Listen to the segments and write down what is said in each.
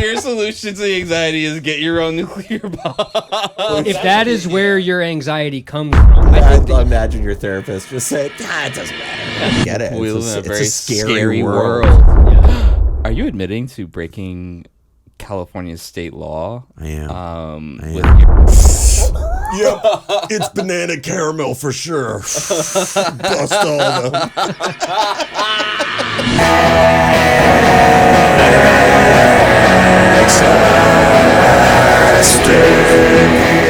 your solution to the anxiety is get your own nuclear bomb. If that is where your anxiety comes from, I imagine your therapist just say, it doesn't matter. I get it. We live in a very scary world. Yeah. Are you admitting to breaking California's state law? I am. With your Yep, it's banana caramel for sure. Bust all of them.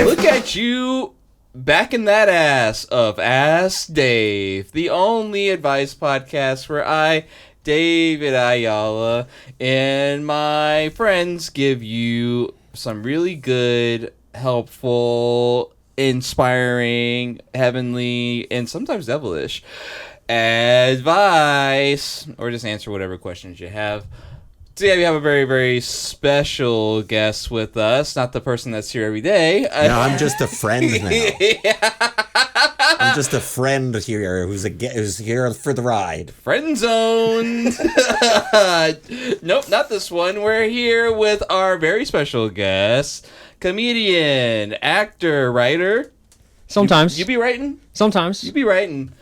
Look at you back in that ass of Ask Dave, the only advice podcast where I, David Ayala, and my friends give you some really good, helpful, inspiring, heavenly, and sometimes devilish advice, or just answer whatever questions you have. Today we have a very, very special guest with us. Not the person that's here every day. No, I'm just a friend now. Yeah. I'm just a friend here who's here for the ride. Friend zone. Nope, not this one. We're here with our very special guest, comedian, actor, writer. Sometimes. You be writing? Sometimes. You be writing.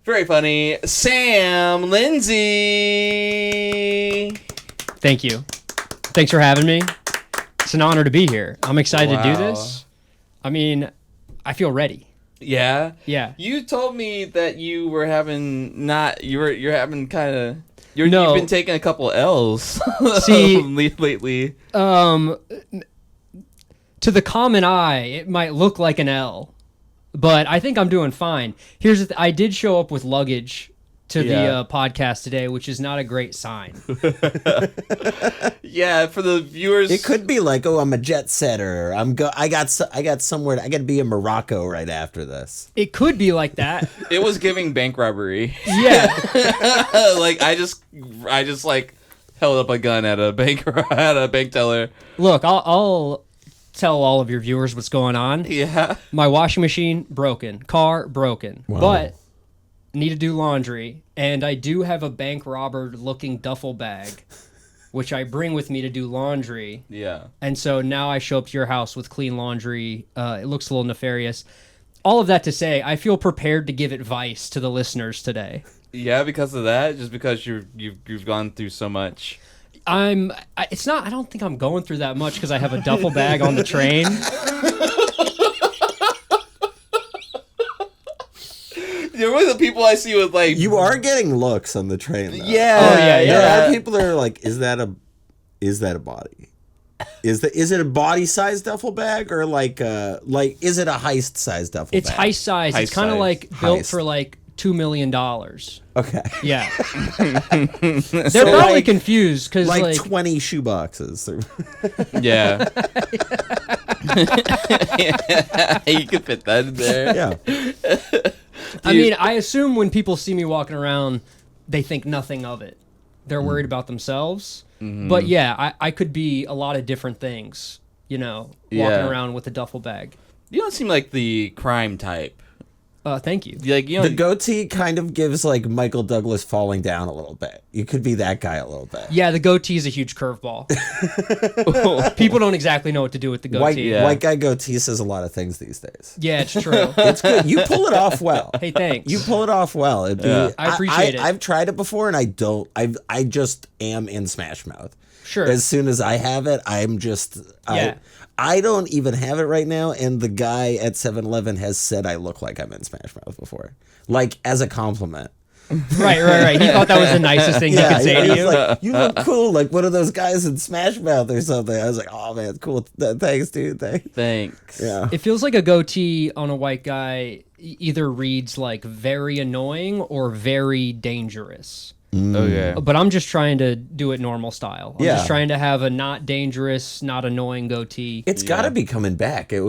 Very funny. Sam Lindsay. Thank you. Thanks for having me. It's an honor to be here. I'm excited to do Wow. this. I mean, I feel ready. Yeah? Yeah. You told me that you were having you're having kind of No. you've been taking a couple L's See, lately. To the common eye, it might look like an L, but I think I'm doing fine. Here's the I did show up with luggage to the podcast today, which is not a great sign. Yeah, for the viewers, It could be like, oh, I'm a jet setter. I got somewhere. I got to be in Morocco right after this. It could be like that. it was giving bank robbery. Yeah. Like I just like held up a gun at a bank teller. Look, I'll tell all of your viewers what's going on. Yeah. My washing machine broken, car broken, but need to do laundry, and I do have a bank robber looking duffel bag, which I bring with me to do laundry. Yeah. And so now I show up to your house with clean laundry. It looks a little nefarious. All of that to say, I feel prepared to give advice to the listeners today. Yeah, because of that, just because you've gone through so much. I don't think I'm going through that much because I have a duffel bag on the train. You're one of the people I see with like. You are getting looks on the train, though. Yeah. Oh, yeah, There yeah. are people that are like, is that a body? Is it a body sized duffel bag or like is it a heist sized duffel It's bag? heist size. It's Heist kind of size. like built Heist. for like $2 million. Okay. Yeah. They're probably like- confused because Like like 20 shoe boxes. Yeah. You could fit that in there. Yeah. I mean, I assume when people see me walking around, they think nothing of it. They're worried about themselves. But yeah, I could be a lot of different things, walking around with a duffel bag. You don't seem like the crime type. Thank you. Like you The know. goatee kind of gives like Michael Douglas falling down a little bit. You could be that guy a little bit. Yeah, the goatee is a huge curveball. People don't exactly know what to do with the goatee. White guy goatee says a lot of things these days. Yeah, it's true. It's good. You pull it off well. Hey, thanks. You pull it off well. It'd be, I appreciate it. I've tried it before, and I just am in Smash Mouth. Sure. As soon as I have it, I'm just. Yeah. I don't even have it right now, and the guy at 7-Eleven has said I look like I'm in Smash Mouth before, like as a compliment. Right. He thought that was the nicest thing he could say to he's you. like, you look cool, like one of those guys in Smash Mouth or something. I was like, oh man, cool. Thanks, dude. Thanks. Yeah. It feels like a goatee on a white guy either reads like very annoying or very dangerous. Okay. But I'm just trying to do it normal style. I'm Yeah. just trying to have a not dangerous, not annoying goatee. It's got to be coming back. It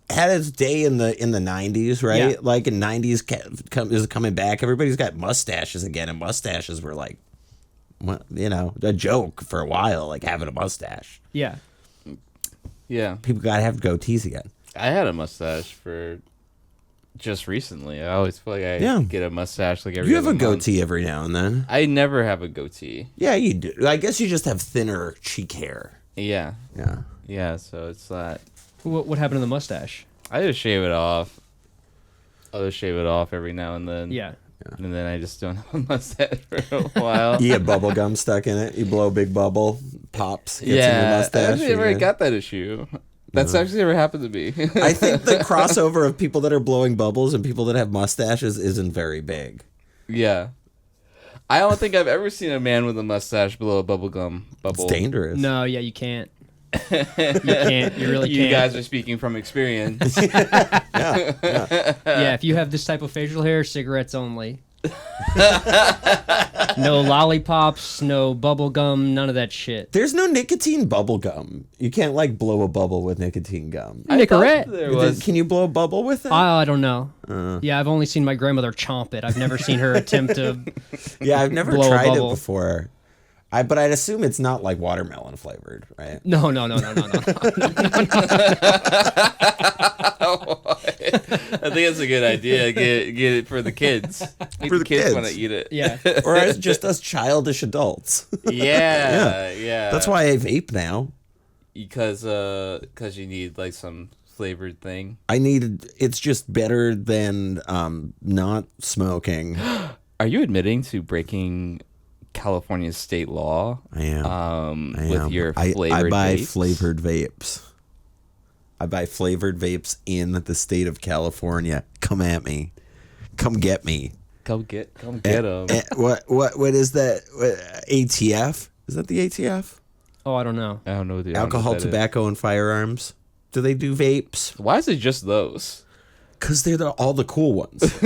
had its day in the 90s, right? Yeah. Like in 90s is coming back. Everybody's got mustaches again, and mustaches were like, a joke for a while, like having a mustache. Yeah. Yeah. People got to have goatees again. I had a mustache for just recently. I always feel like I Yeah. get a mustache like every You have a other month. goatee every now and then. I never have a goatee. Yeah, you do. I guess you just have thinner cheek hair. Yeah. Yeah. Yeah, so it's that. What happened to the mustache? I just shave it off. I'll just shave it off every now and then. Yeah. And then I just don't have a mustache for a while. You get bubble gum stuck in it. You blow a big bubble, pops, gets in your Yeah. mustache. I actually never you're good. got that issue. That's actually never happened to me. I think the crossover of people that are blowing bubbles and people that have mustaches isn't very big. Yeah. I don't think I've ever seen a man with a mustache blow a bubblegum bubble. It's dangerous. No, yeah, you can't. You can't. You really You can't. guys are speaking from experience. Yeah, if you have this type of facial hair, cigarettes only. No lollipops, no bubble gum, none of that shit. There's no nicotine bubble gum. You can't like blow a bubble with nicotine gum. I thought Nicorette. there was. Can you blow a bubble with it? I don't know. Yeah, I've only seen my grandmother chomp it. I've never seen her attempt to. Yeah, I've never blow a tried it bubble. before. But I'd assume it's not like watermelon flavored, right? No. I think it's a good idea. Get it for the kids. Make For the kids. want to eat it. Yeah. Or as just us childish adults. Yeah. That's why I vape now. Because you need like some flavored thing. It's just better than not smoking. Are you admitting to breaking California's state law? I am. With your flavored I buy vapes? flavored vapes. I buy flavored vapes in the state of California. Come at me. Come get me. Come get them. What is that? ATF? Is that the ATF? Oh, I don't know. I don't know what the Alcohol, what that is. tobacco, and firearms. Do they do vapes? Why is it just those? Because they're all the cool ones.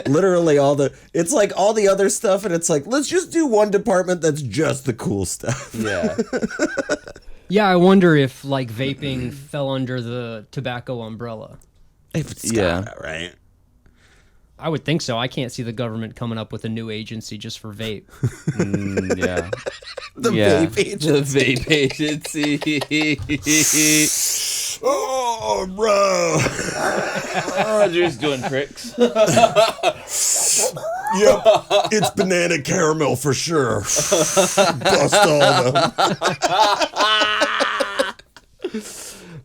Literally it's like all the other stuff, and it's like, let's just do one department that's just the cool stuff. Yeah. Yeah, I wonder if like vaping fell under the tobacco umbrella. If it's Yeah. got it, right? I would think so. I can't see the government coming up with a new agency just for vape. Yeah. The Yeah. vape agency. The vape agency. Oh, bro. Roger's doing tricks. Yep, it's banana caramel for sure. Bust all them.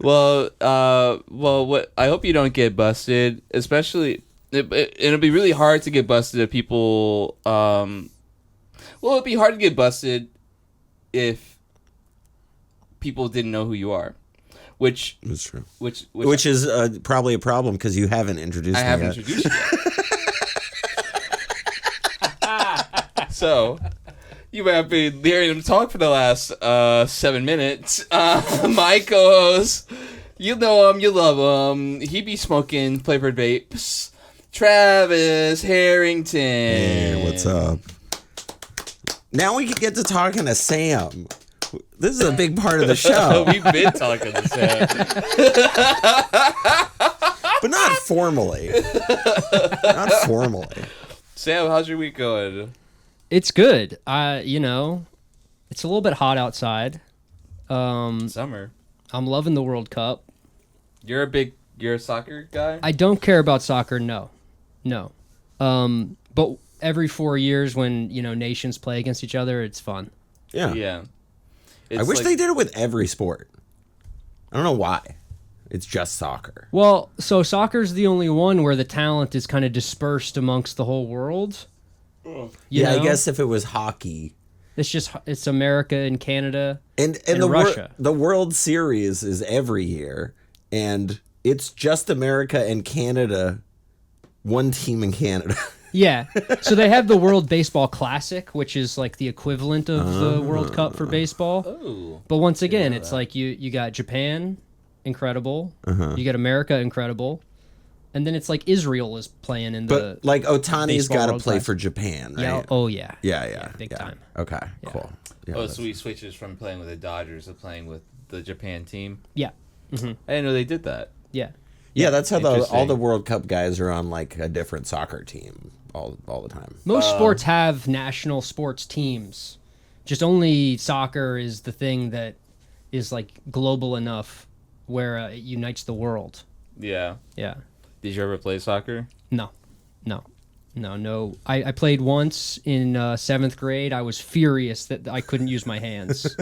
Well, what I hope you don't get busted, especially it'll be really hard to get busted if people it'd be hard to get busted if people didn't know who you are. Which That's true. which is probably a problem because you haven't introduced I me haven't yet. introduced yet. So, you might have been hearing him talk for the last 7 minutes. My co-host, you know him, you love him. He be smoking flavored vapes. Travis Harrington. Hey, what's up? Now we can get to talking to Sam. This is a big part of the show, We've been talking to Sam. but not formally. Not formally. Sam, how's your week going? It's good. You know, it's a little bit hot outside. Summer. I'm loving the World Cup. You're a soccer guy? I don't care about soccer. No. But every 4 years when, you know, nations play against each other, it's fun. Yeah. Yeah. I wish they did it with every sport. I don't know why. It's just soccer. Well, so soccer's the only one where the talent is kind of dispersed amongst the whole world. You Yeah, know? I guess if it was hockey. It's America and Canada And Russia. The World Series is every year, and it's just America and Canada, one team in Canada. Yeah. So they have the World Baseball Classic, which is like the equivalent of the World Cup for baseball. Oh. But once again, it's like you got Japan, incredible. You got America, incredible. And then it's like Israel is playing in the But like Otani's Baseball got to World play Classic. for Japan, right? Yeah. Oh yeah. Yeah, big time. Okay, cool. Yeah, Oh, so he switches from playing with the Dodgers to playing with the Japan team? Yeah. I didn't know they did that. Yeah. yeah, that's how all Interesting. the World Cup guys are on like a different soccer team all the time. Most sports have national sports teams. Just only soccer is the thing that is like global enough where it unites the world. Yeah. Yeah. Did you ever play soccer? No. I played once in 7th grade. I was furious that I couldn't use my hands.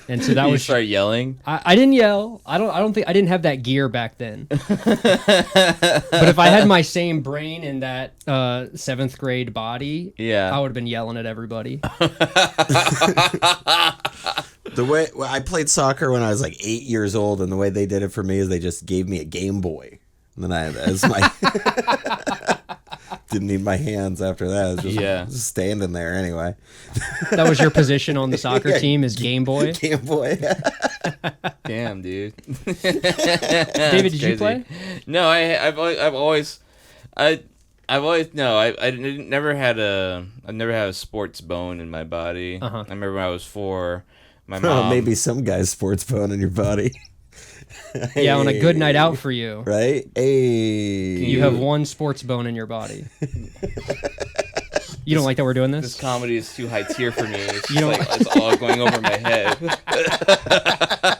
And so that You was start yelling. I didn't yell. I don't think I didn't have that gear back then. But if I had my same brain in that 7th grade body, I would have been yelling at everybody. The way I played soccer when I was like 8 years old, and the way they did it for me is they just gave me a Game Boy, and then as my didn't need my hands after that. I was just standing there anyway. That was your position on the soccer team, is Game Boy? Game Boy. Damn, dude. David, did you play? No, I've always never had a sports bone in my body. I remember when I was 4, my mom. Maybe some guy's sports bone in your body. Yeah, on a good night out for you. Right? Hey. You have one sports bone in your body. You don't like that we're doing this? This comedy is too high tier for me. It's all going over my head.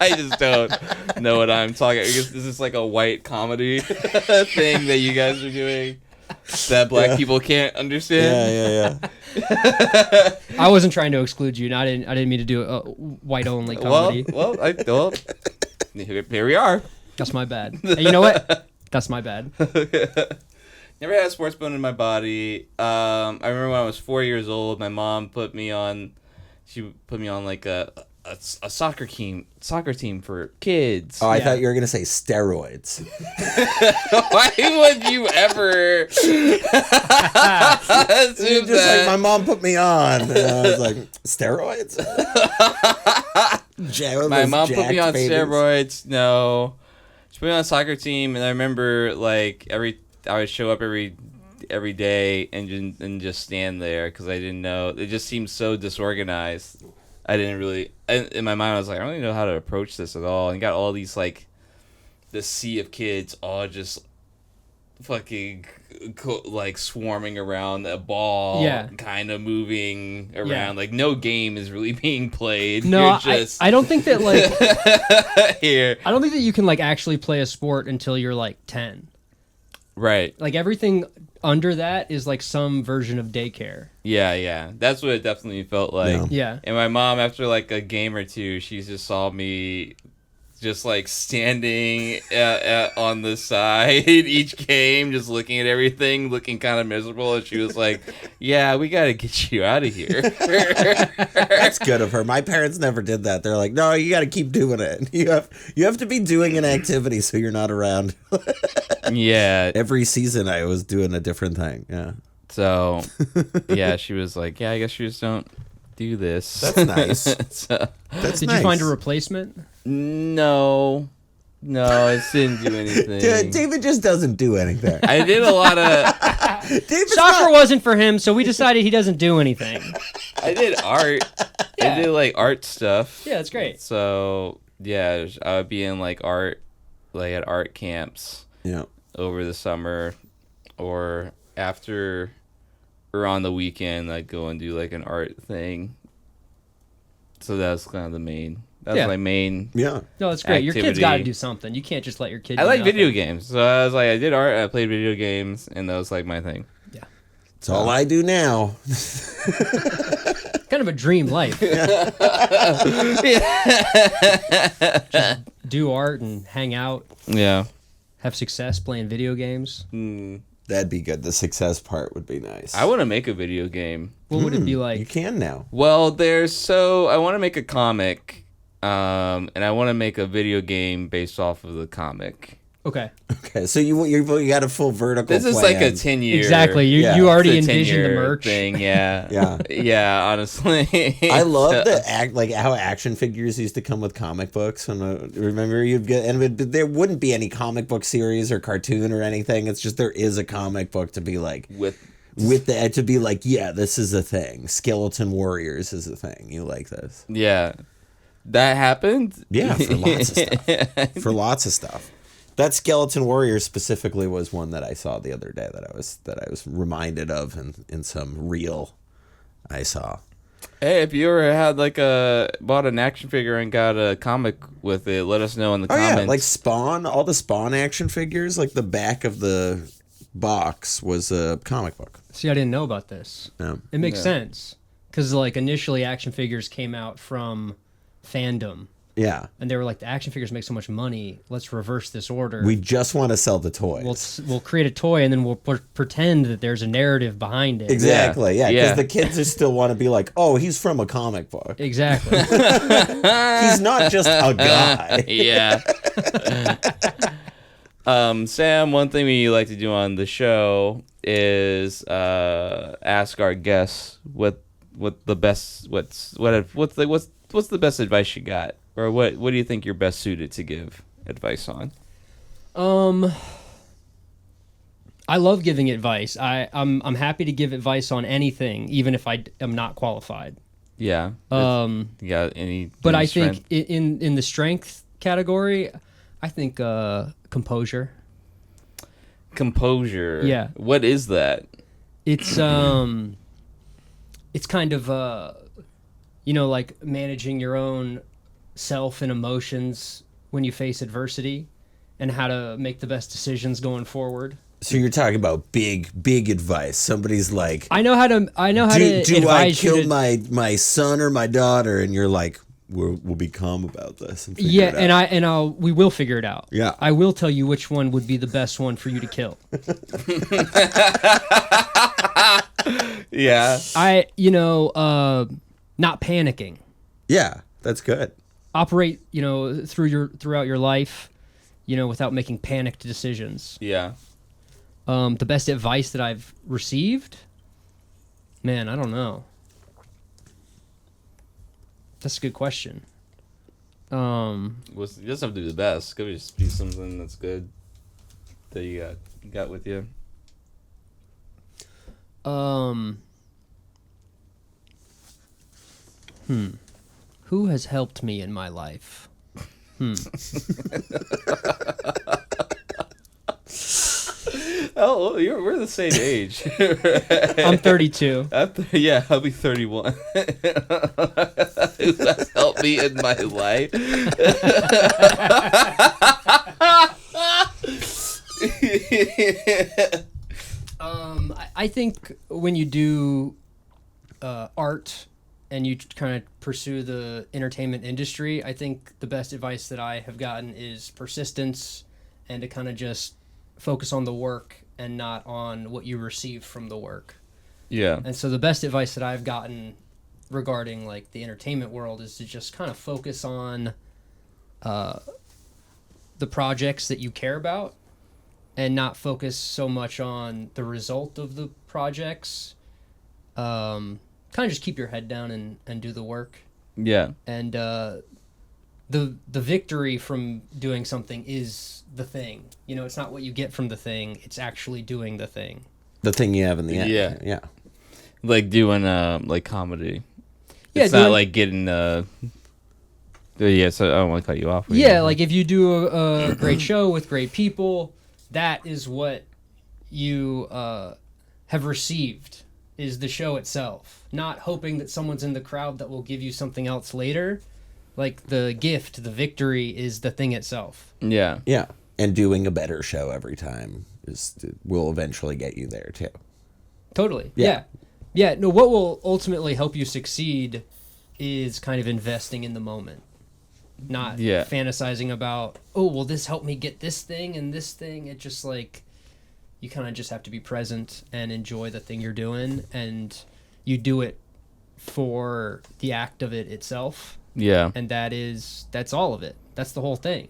I just don't know what I'm talking about. Is this like a white comedy thing that you guys are doing that black people can't understand? Yeah. I wasn't trying to exclude you. I didn't mean to do a white-only comedy. Well, here we are. That's my bad. Hey, you know what? That's my bad. Never had a sports bone in my body. I remember when I was 4 years old, my mom put me on like a soccer team for kids. Oh, I thought you were gonna say steroids. Why would you ever? Just like my mom put me on, and I was like, steroids. My mom put me on steroids. No, she put me on a soccer team, and I remember like I would show up every day and just stand there because I didn't know. It just seemed so disorganized. I didn't really. In my mind, I was like, I don't really know how to approach this at all. And got all these like, the sea of kids all just fucking like swarming around a ball, kind of moving around. Like no game is really being played. No, I don't think that like here. I don't think that you can like actually play a sport until you're like 10. Right. Like everything under that is like some version of daycare. Yeah. That's what it definitely felt like. Yeah. And my mom, after like a game or two, she just saw me just like standing on the side each game, just looking at everything, looking kind of miserable. And she was like, yeah, we got to get you out of here. That's good of her. My parents never did that. They're like, no, you got to keep doing it. You have to be doing an activity so you're not around. Yeah. Every season I was doing a different thing. Yeah. So, yeah, she was like, yeah, I guess you just don't do this. That's nice. Did you find a replacement? No, I didn't do anything. David just doesn't do anything. I did a lot of... Soccer wasn't for him, so we decided he doesn't do anything. I did art. Yeah. I did like art stuff. Yeah, that's great. So, yeah, I would be in like art, like at art camps. Yeah. Over the summer or after or on the weekend, I'd go and do like an art thing. So that's kind of the main. That's my main. Yeah. No, that's great. Activity. Your kid's got to do something. You can't just let your kid. I do like nothing. video games, so I was like, I did art. I played video games, and that was like my thing. Yeah. It's all I do now. Kind of a dream life. Just do art and hang out. Yeah. Have success playing video games. That'd be good. The success part would be nice. I want to make a video game. What would it be like? You can now. Well, I want to make a comic, and I want to make a video game based off of the comic. Okay. So you got a full vertical. This is plan. like a 10-year. Exactly. You already envisioned the merch thing. Yeah. Yeah. Honestly, I love how action figures used to come with comic books. And remember, you'd get there wouldn't be any comic book series or cartoon or anything. It's just there is a comic book to be like to be like, yeah, this is a thing. Skeleton Warriors is a thing. You like this? Yeah. That happened. Yeah, for lots of stuff. That Skeleton Warrior specifically was one that I saw the other day that I was reminded of in some reel I saw. Hey, if you ever had bought an action figure and got a comic with it, let us know in the comments. Yeah, like Spawn, all the Spawn action figures, like the back of the box was a comic book. See, I didn't know about this. No. It makes sense because like initially action figures came out from fandom. Yeah. And they were like, the action figures make so much money. Let's reverse this order. We just want to sell the toys. We'll create a toy and then we'll pretend that there's a narrative behind it. Exactly. Yeah. Because the kids just still want to be like, oh, he's from a comic book. Exactly. He's not just a guy. Yeah. Sam, one thing we like to do on the show is ask our guests what's the best advice you got, or what do you think you're best suited to give advice on? I love giving advice. I'm happy to give advice on anything, even if I am not qualified. Yeah. You got any? But I strength? think in the strength category, I think composure. Composure. Yeah. What is that? It's kind of like managing your own self and emotions when you face adversity, and how to make the best decisions going forward. So you're talking about big advice. Somebody's like, I know how to do advise I you kill to, my son or my daughter? And you're like, we'll be calm about this. And yeah, it out. we will figure it out. Yeah. I will tell you which one would be the best one for you to kill. Yeah. Not panicking. Yeah, that's good. Operate, throughout your life, without making panicked decisions. Yeah. The best advice that I've received? Man, I don't know. That's a good question. It doesn't have to be the best. It could just be something that's good that you got with you. Who has helped me in my life? Oh, we're the same age. I'm 32. I'll be 31. Who has helped me in my life? I think when you do art and you kind of pursue the entertainment industry, I think the best advice that I have gotten is persistence, and to kind of just focus on the work and not on what you receive from the work. Yeah. And so the best advice that I've gotten regarding like the entertainment world is to just kind of focus on the projects that you care about, and not focus so much on the result of the projects. Kind of just keep your head down and do the work. Yeah. And the victory from doing something is the thing. It's not what you get from the thing. It's actually doing the thing. The thing you have in the end. Yeah. Yeah. Like doing like comedy. Yeah, it's not like getting so I don't want to cut you off. Yeah, like if you do a great show with great people, that is what you have received, is the show itself. Not hoping that someone's in the crowd that will give you something else later. Like the gift, the victory is the thing itself. Yeah. Yeah. And doing a better show every time will eventually get you there too. Totally. Yeah. Yeah. No, what will ultimately help you succeed is kind of investing in the moment. Not fantasizing about, oh, will this help me get this thing and this thing? It just like, you kind of just have to be present and enjoy the thing you're doing, and you do it for the act of it itself. Yeah. And that's all of it. That's the whole thing.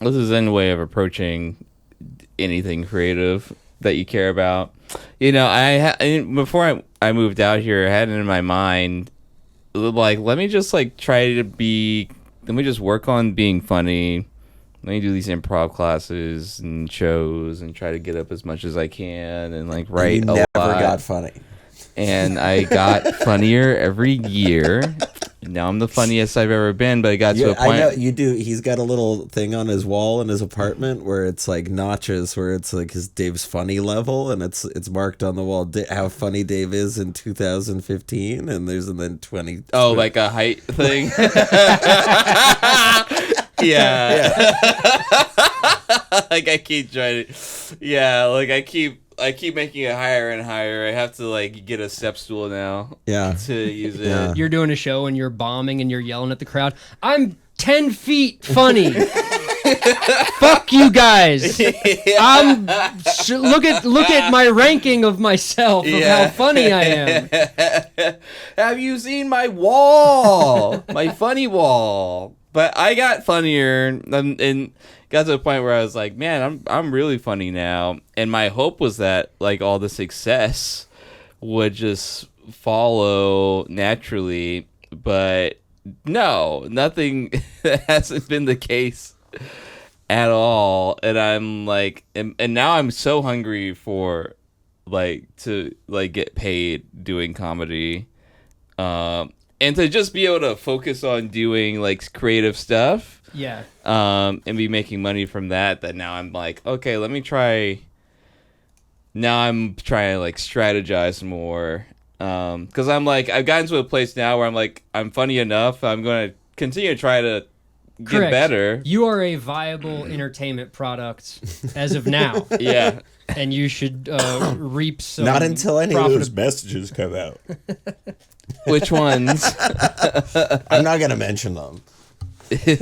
This is any way of approaching anything creative that you care about. Before I moved out here, I had it in my mind, like, let me just work on being funny. Let me do these improv classes and shows and try to get up as much as I can and like write and you a never lot. got funny. and I got funnier every year. Now I'm the funniest I've ever been, but it got to a point. I know you do. He's got a little thing on his wall in his apartment where it's like notches, where it's like his Dave's funny level, and it's marked on the wall how funny Dave is in 2015, and then 20. Oh, like a height thing. Yeah. Like I keep trying to. Yeah, like I keep making it higher and higher. I have to like get a step stool now. Yeah. To use it. Yeah. You're doing a show and you're bombing and you're yelling at the crowd. I'm 10 feet funny. Fuck you guys. I'm look at my ranking of myself of how funny I am. Have you seen my wall? My funny wall. But I got funnier and got to a point where I was like, man, I'm really funny now. And my hope was that like all the success would just follow naturally, but no, nothing. That hasn't been the case at all. And I'm like, and now I'm so hungry for like to like get paid doing comedy, and to just be able to focus on doing like creative stuff. Yeah. And be making money from that. That now I'm like, okay, let me try. Now I'm trying to like strategize more. Because I'm like, I've gotten to a place now where I'm like, I'm funny enough. I'm going to continue to try to get better. You are a viable entertainment product as of now. Yeah. And you should reap some. Not until any of those messages come out. Which ones? I'm not going to mention them. Just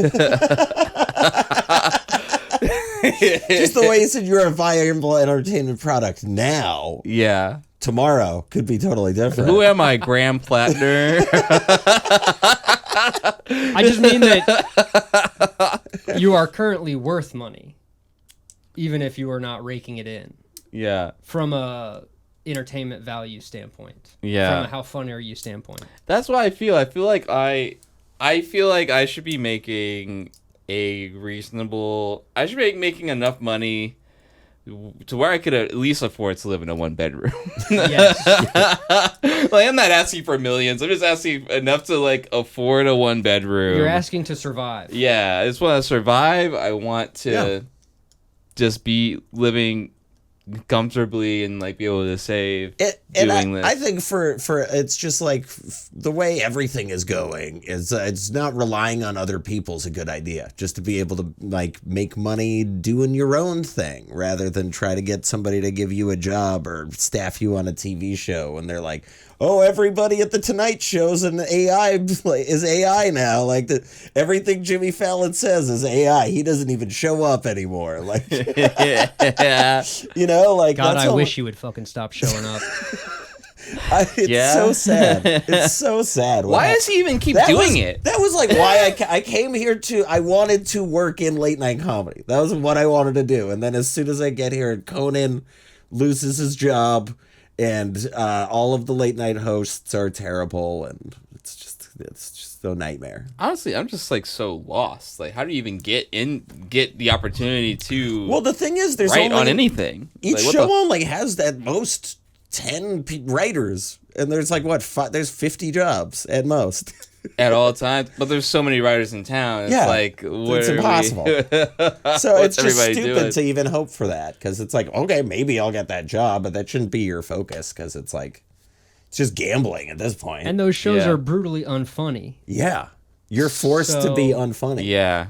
the way you said you're a viable entertainment product now. Yeah. Tomorrow could be totally different. Who am I, Graham Plattner? I just mean that you are currently worth money, even if you are not raking it in. Yeah. From a entertainment value standpoint. Yeah. From a how funny are you standpoint. That's what I feel. I feel like I feel like I should be making a reasonable. I should be making enough money to where I could at least afford to live in a 1-bedroom. Yes. Like, I'm not asking for millions. I'm just asking enough to like afford a 1-bedroom. You're asking to survive. Yeah, I just want to survive. I want to just be living comfortably and like be able to save doing this. I think for it's just like the way everything is going is it's not relying on other people's a good idea. Just to be able to like make money doing your own thing rather than try to get somebody to give you a job or staff you on a TV show and they're like, oh, everybody at the Tonight Show's an AI is AI now. Like everything Jimmy Fallon says is AI. He doesn't even show up anymore. Like, you know, like God, I wish you would fucking stop showing up. It's so sad. It's so sad. Why does he even keep doing it? That was like why I came here I wanted to work in late night comedy. That was what I wanted to do. And then as soon as I get here, Conan loses his job. And all of the late night hosts are terrible, and it's just a nightmare. Honestly, I'm just like so lost. Like, how do you even get the opportunity to? Well, the thing is, there's write only, on anything. Each like, show only has at most 10 writers, and there's like there's 50 jobs at most. At all times, but there's so many writers in town. It's like it's impossible. So it's just stupid to even hope for that because it's like, okay, maybe I'll get that job, but that shouldn't be your focus because it's like it's just gambling at this point. And those shows are brutally unfunny. Yeah, you're forced to be unfunny. Yeah.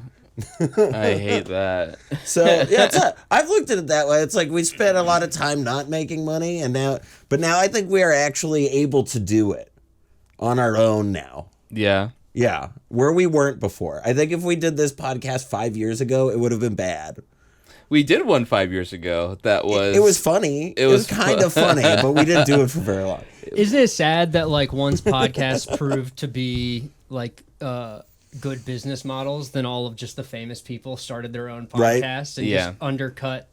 I hate that. So yeah, I've looked at it that way. It's like we spent a lot of time not making money, but now I think we are actually able to do it on our own now. Yeah. Yeah, where we weren't before. I think if we did this podcast 5 years ago, it would have been bad. We did one 5 years ago. That was... It was funny. It was kind of funny, but we didn't do it for very long. Isn't it sad that like once podcasts proved to be like good business models, then all of just the famous people started their own podcasts and just undercut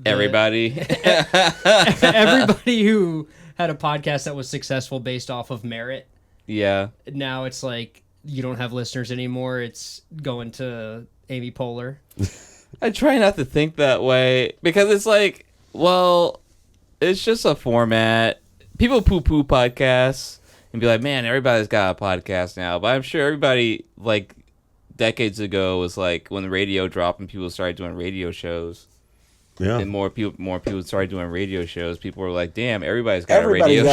everybody. Everybody who had a podcast that was successful based off of merit. Yeah. Now it's like you don't have listeners anymore. It's going to Amy Poehler. I try not to think that way because it's like, well, it's just a format people poo-poo podcasts and be like, man, everybody's got a podcast now. But I'm sure everybody, like, decades ago was like when the radio dropped and people started doing radio shows. Yeah. And more people started doing radio shows. People were like, damn, everybody's got a radio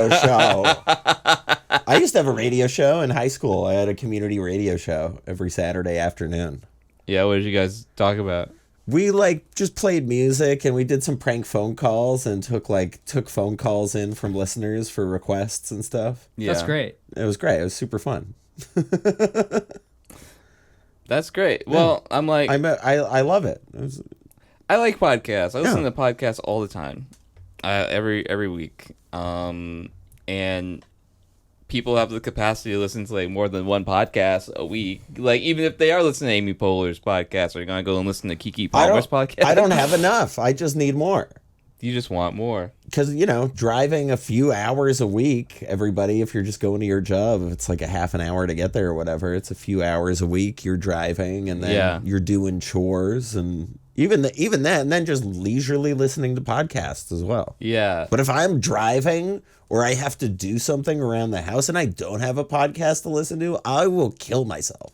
show. I used to have a radio show in high school. I had a community radio show every Saturday afternoon. Yeah, what did you guys talk about? We like just played music and we did some prank phone calls and took phone calls in from listeners for requests and stuff. Yeah. That's great. It was great. It was super fun. That's great. Well, yeah. I'm like, I love it. I like podcasts. I listen to podcasts all the time, every week. And people have the capacity to listen to like more than one podcast a week. Like even if they are listening to Amy Poehler's podcast, are you gonna go and listen to Kiki Palmer's podcast? I don't have enough. I just need more. You just want more. Because, driving a few hours a week, everybody, if you're just going to your job, if it's like a half an hour to get there or whatever, it's a few hours a week you're driving and then you're doing chores and even that, and then just leisurely listening to podcasts as well. Yeah. But if I'm driving or I have to do something around the house and I don't have a podcast to listen to, I will kill myself.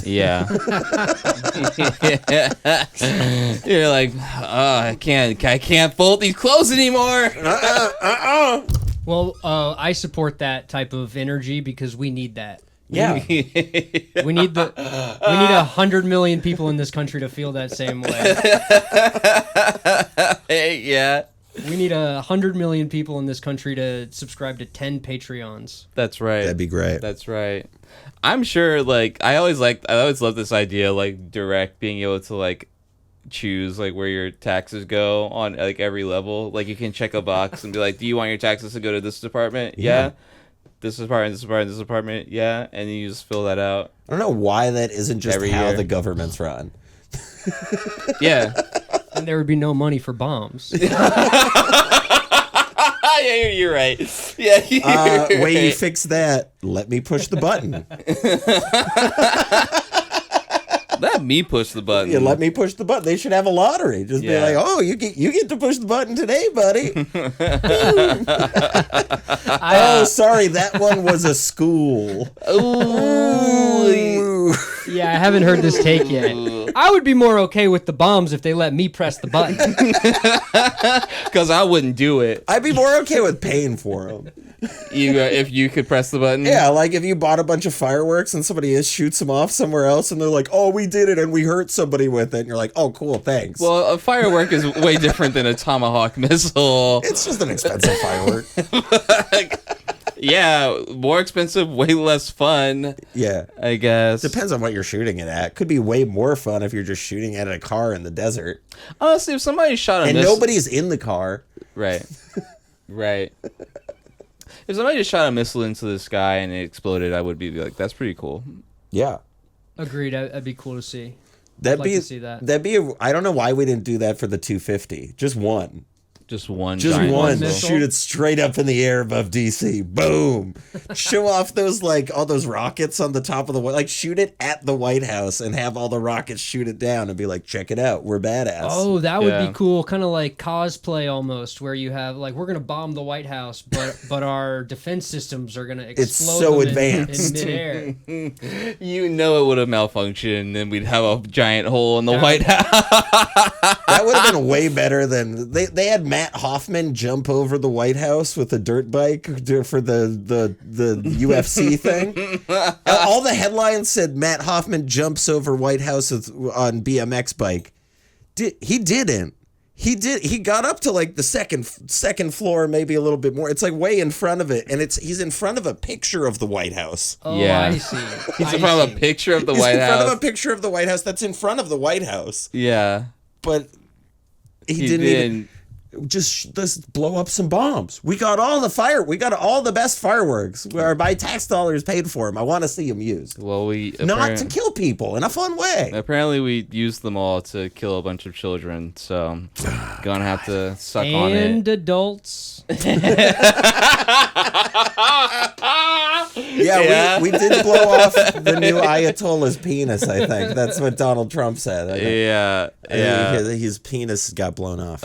Yeah. You're like, I can't fold these clothes anymore. Well, I support that type of energy because we need that. Yeah. We need 100 million people in this country to feel that same way. Yeah. We need 100 million people in this country to subscribe to 10 Patreons. That's right. That'd be great. That's right. I'm sure, like, I always love this idea, like, direct being able to, like, choose, like, where your taxes go on, like, every level. Like, you can check a box and be like, do you want your taxes to go to this department? Yeah. This department, this department, this department? Yeah. And you just fill that out. I don't know why that isn't just every how year. the government's run. Yeah. And there would be no money for bombs. Yeah, you're right. Yeah, way you fix that. Let me push the button. Let me push the button. Yeah, let me push the button. They should have a lottery. Just be like, oh, you get to push the button today, buddy. Oh, sorry, that one was a school. Ooh. Yeah, I haven't heard this take yet. I would be more okay with the bombs if they let me press the button. Because I wouldn't do it. I'd be more okay with paying for them. If you could press the button? Yeah, like if you bought a bunch of fireworks and somebody shoots them off somewhere else and they're like, oh, we did it and we hurt somebody with it. And you're like, oh, cool, thanks. Well, a firework is way different than a Tomahawk missile. It's just an expensive firework. Yeah, more expensive, way less fun. Yeah. I guess. Depends on what you're shooting it at. Could be way more fun if you're just shooting at a car in the desert. Honestly, if somebody shot a missile... And nobody's in the car. Right. Right. If somebody just shot a missile into the sky and it exploded, I would be like, that's pretty cool. Yeah. Agreed. That'd be cool to see. That'd I'd be like to see that. I don't know why we didn't do that for the 250. Just one. Just one. Just giant one. missile. Shoot it straight up in the air above DC. Boom. Show off those all those rockets on the top of the shoot it at the White House and have all the rockets shoot it down and be like, check it out, we're badass. Oh, that would be cool. Kind of like cosplay almost, where you have we're gonna bomb the White House, but our defense systems are gonna explode. It's so them advanced. in midair. You know it would have malfunctioned and we'd have a giant hole in the White House. That would have been way better than they had Matt Hoffman jump over the White House with a dirt bike for the UFC thing. All the headlines said Matt Hoffman jumps over White House on BMX bike. He didn't. He got up to the second floor, maybe a little bit more. It's way in front of it, and he's in front of a picture of the White House. Oh, yeah. I see. He's in front of a picture of the White House. He's in front of a picture of the White House that's in front of the White House. Yeah. But he didn't even... Just let's blow up some bombs. We got all the best fireworks. My tax dollars paid for them. I want to see them used. Well, not to kill people in a fun way. Apparently, we used them all to kill a bunch of children. So, gonna have to suck on it. And adults. Yeah, we did blow off the new Ayatollah's penis. I think that's what Donald Trump said. Yeah. His penis got blown off.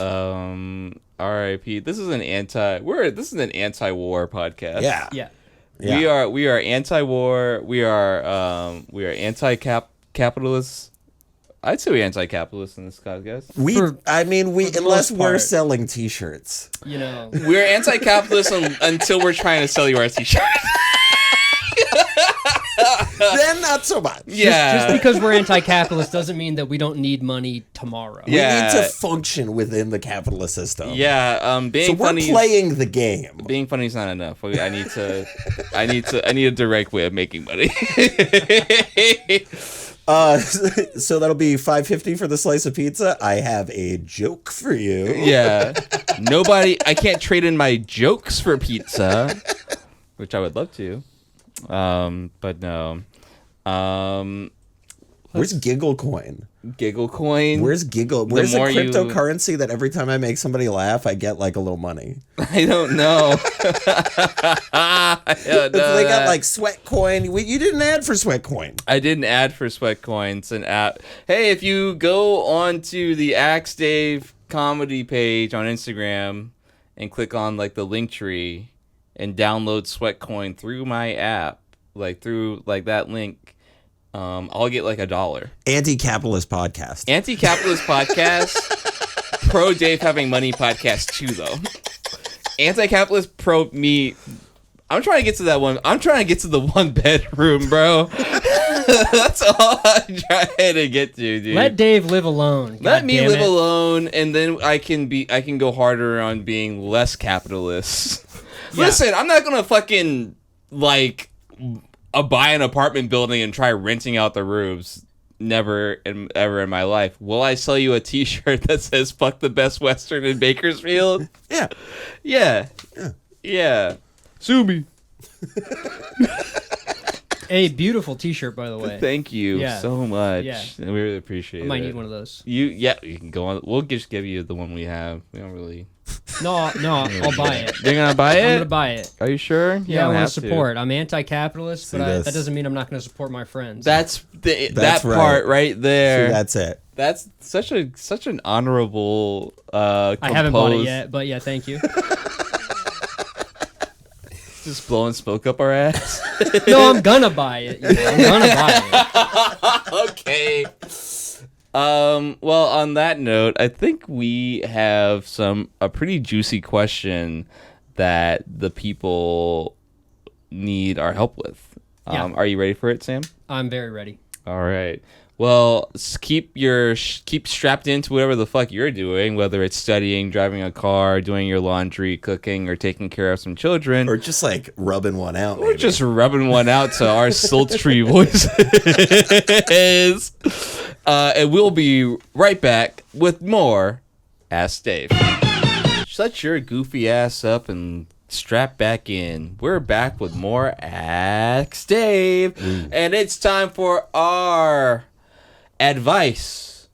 R.I.P. This is an anti-war podcast. Yeah. Yeah. We are anti-war. We are anti-capitalist. I'd say we're anti-capitalist in this podcast. Unless we're part. selling T-shirts. You know. We're anti-capitalist until we're trying to sell you our T-shirt. Then not so much. Yeah. Just because we're anti-capitalist doesn't mean that we don't need money tomorrow. Yeah. We need to function within the capitalist system. Yeah. Being So we're funny. playing the game. Being funny is not enough. I need a direct way of making money. So that'll be $5.50 for the slice of pizza. I have a joke for you. Yeah. I can't trade in my jokes for pizza, which I would love to. But no. Where's Giggle Coin? Giggle Coin? Where's Giggle? Where's the more you- cryptocurrency that every time I make somebody laugh, I get like a little money? I don't know. I don't know They got that. like Sweat Coin. You didn't add for Sweat Coin. I didn't add for Sweat Coins and app. Hey, if you go onto the AskDaveComedy page on Instagram and click on like the link tree and download Sweat Coin through my app, through that link, I'll get like $1. Anti-capitalist podcast. Anti-capitalist podcast, pro Dave having money podcast too though. Anti-capitalist, pro me. I'm trying to get to that one. I'm trying to get to the 1 bedroom, bro. That's all I'm trying to get to, dude. Let Dave live alone. Let me live it. alone, and then I can go harder on being less capitalist. Yeah. Listen, I'm not gonna fucking buy an apartment building and try renting out the roofs. Never ever in my life. Will I sell you a T-shirt that says "Fuck the Best Western in Bakersfield"? Yeah. Yeah. Sue me. A beautiful T-shirt, by the way. Thank you so much. Yeah. We really appreciate it. I might need one of those. You can go on. We'll just give you the one we have. We don't really. No, I'll buy it. You're gonna buy it? I'm gonna buy it. Are you sure? You Yeah, I don't want have to support. I'm anti-capitalist, but this. that doesn't mean I'm not going to support my friends. That's that right. part right there. See, that's it. That's such an honorable. I haven't bought it yet, but yeah, thank you. Just blowing smoke up our ass. No, I'm gonna buy it. I'm gonna buy it. Okay. Well, on that note, I think we have a pretty juicy question that the people need our help with. Yeah. Are you ready for it, Sam? I'm very ready. All right. Well, keep strapped into whatever the fuck you're doing, whether it's studying, driving a car, doing your laundry, cooking, or taking care of some children. Or just like rubbing one out. We're just rubbing one out to our sultry voices. And we'll be right back with more Ask Dave. Shut your goofy ass up and strap back in. We're back with more Ask Dave. And it's time for our advice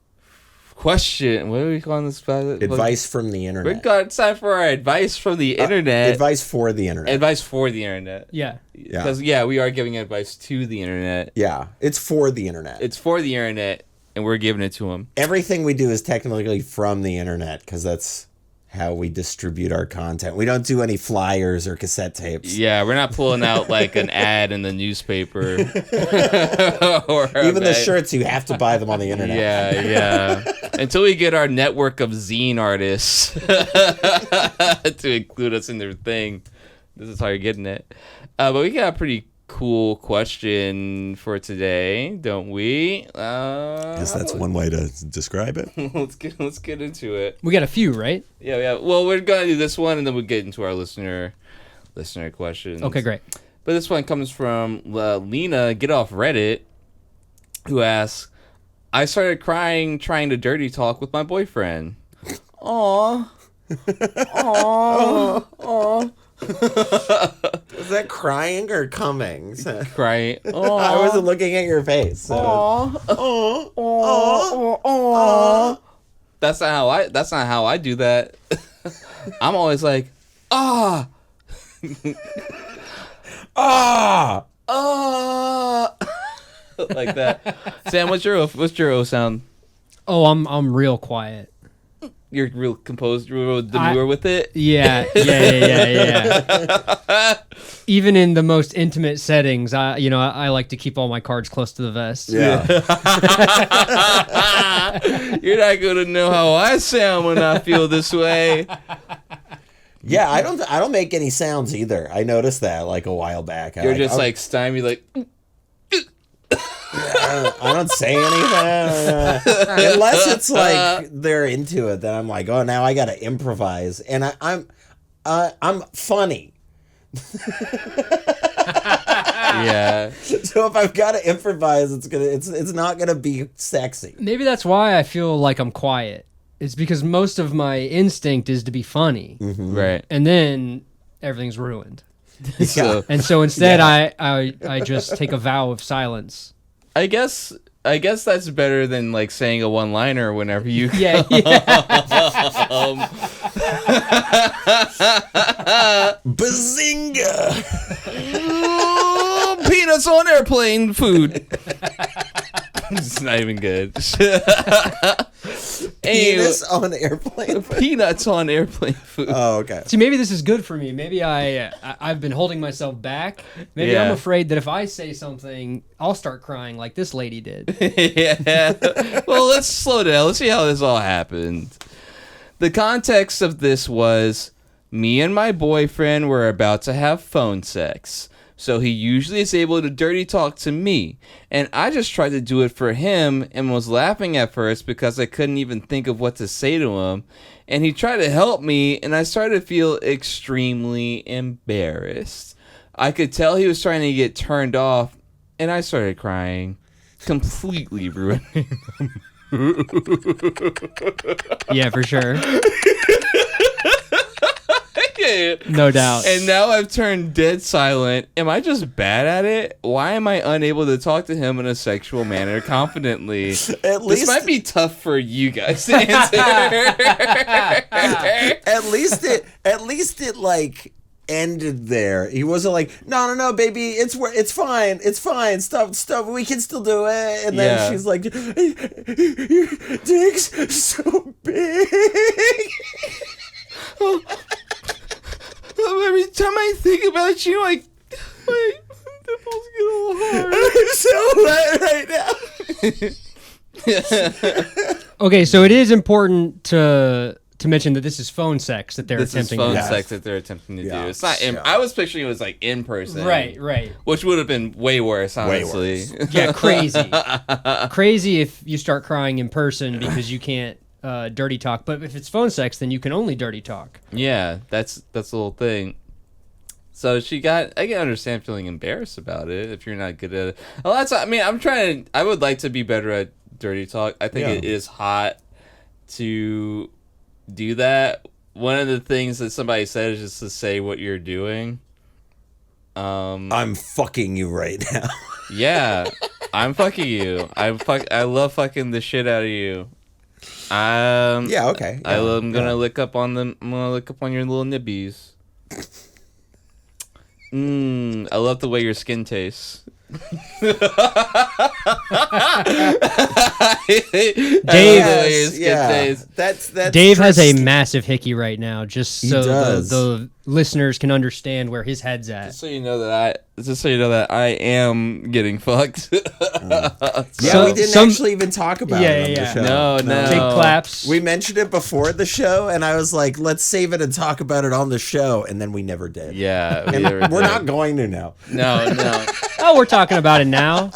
question. What are we calling this? Advice from the internet. It's time for our advice from the internet. Advice for the internet. Advice for the internet. Yeah. Because, we are giving advice to the internet. Yeah, it's for the internet. It's for the internet, and we're giving it to them. Everything we do is technically from the internet because that's how we distribute our content. We don't do any flyers or cassette tapes. Yeah, we're not pulling out like an ad in the newspaper. Even the shirts, you have to buy them on the internet. Yeah. Until we get our network of zine artists to include us in their thing. This is how you're getting it. But we got a pretty cool question for today, don't we? I guess that's one way to describe it. Let's get into it. We got a few, right? Yeah. Well, we're gonna do this one, and then we'll get into our listener questions. Okay, great. But this one comes from Lena, get off Reddit, who asks, I started crying trying to dirty talk with my boyfriend. Aww. Aww. Is that crying or coming? Crying. I wasn't looking at your face. So. That's not how I do that. I'm always like, ah. Ah. Like that. Sam, what's your O sound? Oh, I'm real quiet. You're real composed, real demure with it. Yeah. Even in the most intimate settings, I like to keep all my cards close to the vest. Yeah. You're not gonna know how I sound when I feel this way. Yeah, I don't make any sounds either. I noticed that like a while back. You're just like stymied, like. I don't say anything unless it's like they're into it. Then I'm like, oh, now I got to improvise, and I'm funny. Yeah. So if I've got to improvise, it's not gonna be sexy. Maybe that's why I feel like I'm quiet. It's because most of my instinct is to be funny, Right. and then everything's ruined. So And so instead, I just take a vow of silence. I guess that's better than like saying a one-liner whenever you. Yeah. Bazinga! Peanuts on airplane food. It's not even good. Penis on airplane food. Peanuts on airplane food. Oh, okay. See, maybe this is good for me. Maybe I've been holding myself back. Maybe Yeah. I'm afraid that if I say something, I'll start crying like this lady did. Yeah. Well, let's slow down. Let's see how this all happened. The context of this was me and my boyfriend were about to have phone sex. So he usually is able to dirty talk to me. And I just tried to do it for him and was laughing at first because I couldn't even think of what to say to him. And he tried to help me and I started to feel extremely embarrassed. I could tell he was trying to get turned off and I started crying. Completely ruining. Yeah, for sure. Yeah. No doubt. And now I've turned dead silent. Am I just bad at it? Why am I unable to talk to him in a sexual manner confidently? At least This might be tough for you guys to answer. at least it like ended there. He wasn't like, no, baby, it's fine, stuff, we can still do it. And then Yeah. she's like, your dick's so big. Every time I think about you, like, my nipples get a little hard. I'm so wet right now. Okay, so it is important to mention that this is phone sex that they're This is attempting phone to do. sex that they're attempting to Yeah. do. It's not. Yeah. I was picturing it was like in person. Right. Which would have been way worse, honestly. worse. Yeah, crazy. Crazy if you start crying in person because you can't dirty talk. But if it's phone sex, then you can only dirty talk. Yeah, that's the whole thing. So I can understand feeling embarrassed about it if you're not good at it. Well, I would like to be better at dirty talk. I think it is hot to do that. One of the things that somebody said is just to say what you're doing. I'm fucking you right now. Yeah, I'm fucking you. I love fucking the shit out of you. Yeah, okay. I'm gonna lick up on your little nibbies. I love the way your skin tastes. Dave, That's Dave has a massive hickey right now, just so does. the listeners can understand where his head's at. Just so you know that I am getting fucked. Yeah, we didn't actually even talk about it on the show. No. Big claps. We mentioned it before the show, and I was like, let's save it and talk about it on the show, and then we never did. Yeah, We're not going to now. No. Oh, we're talking about it now.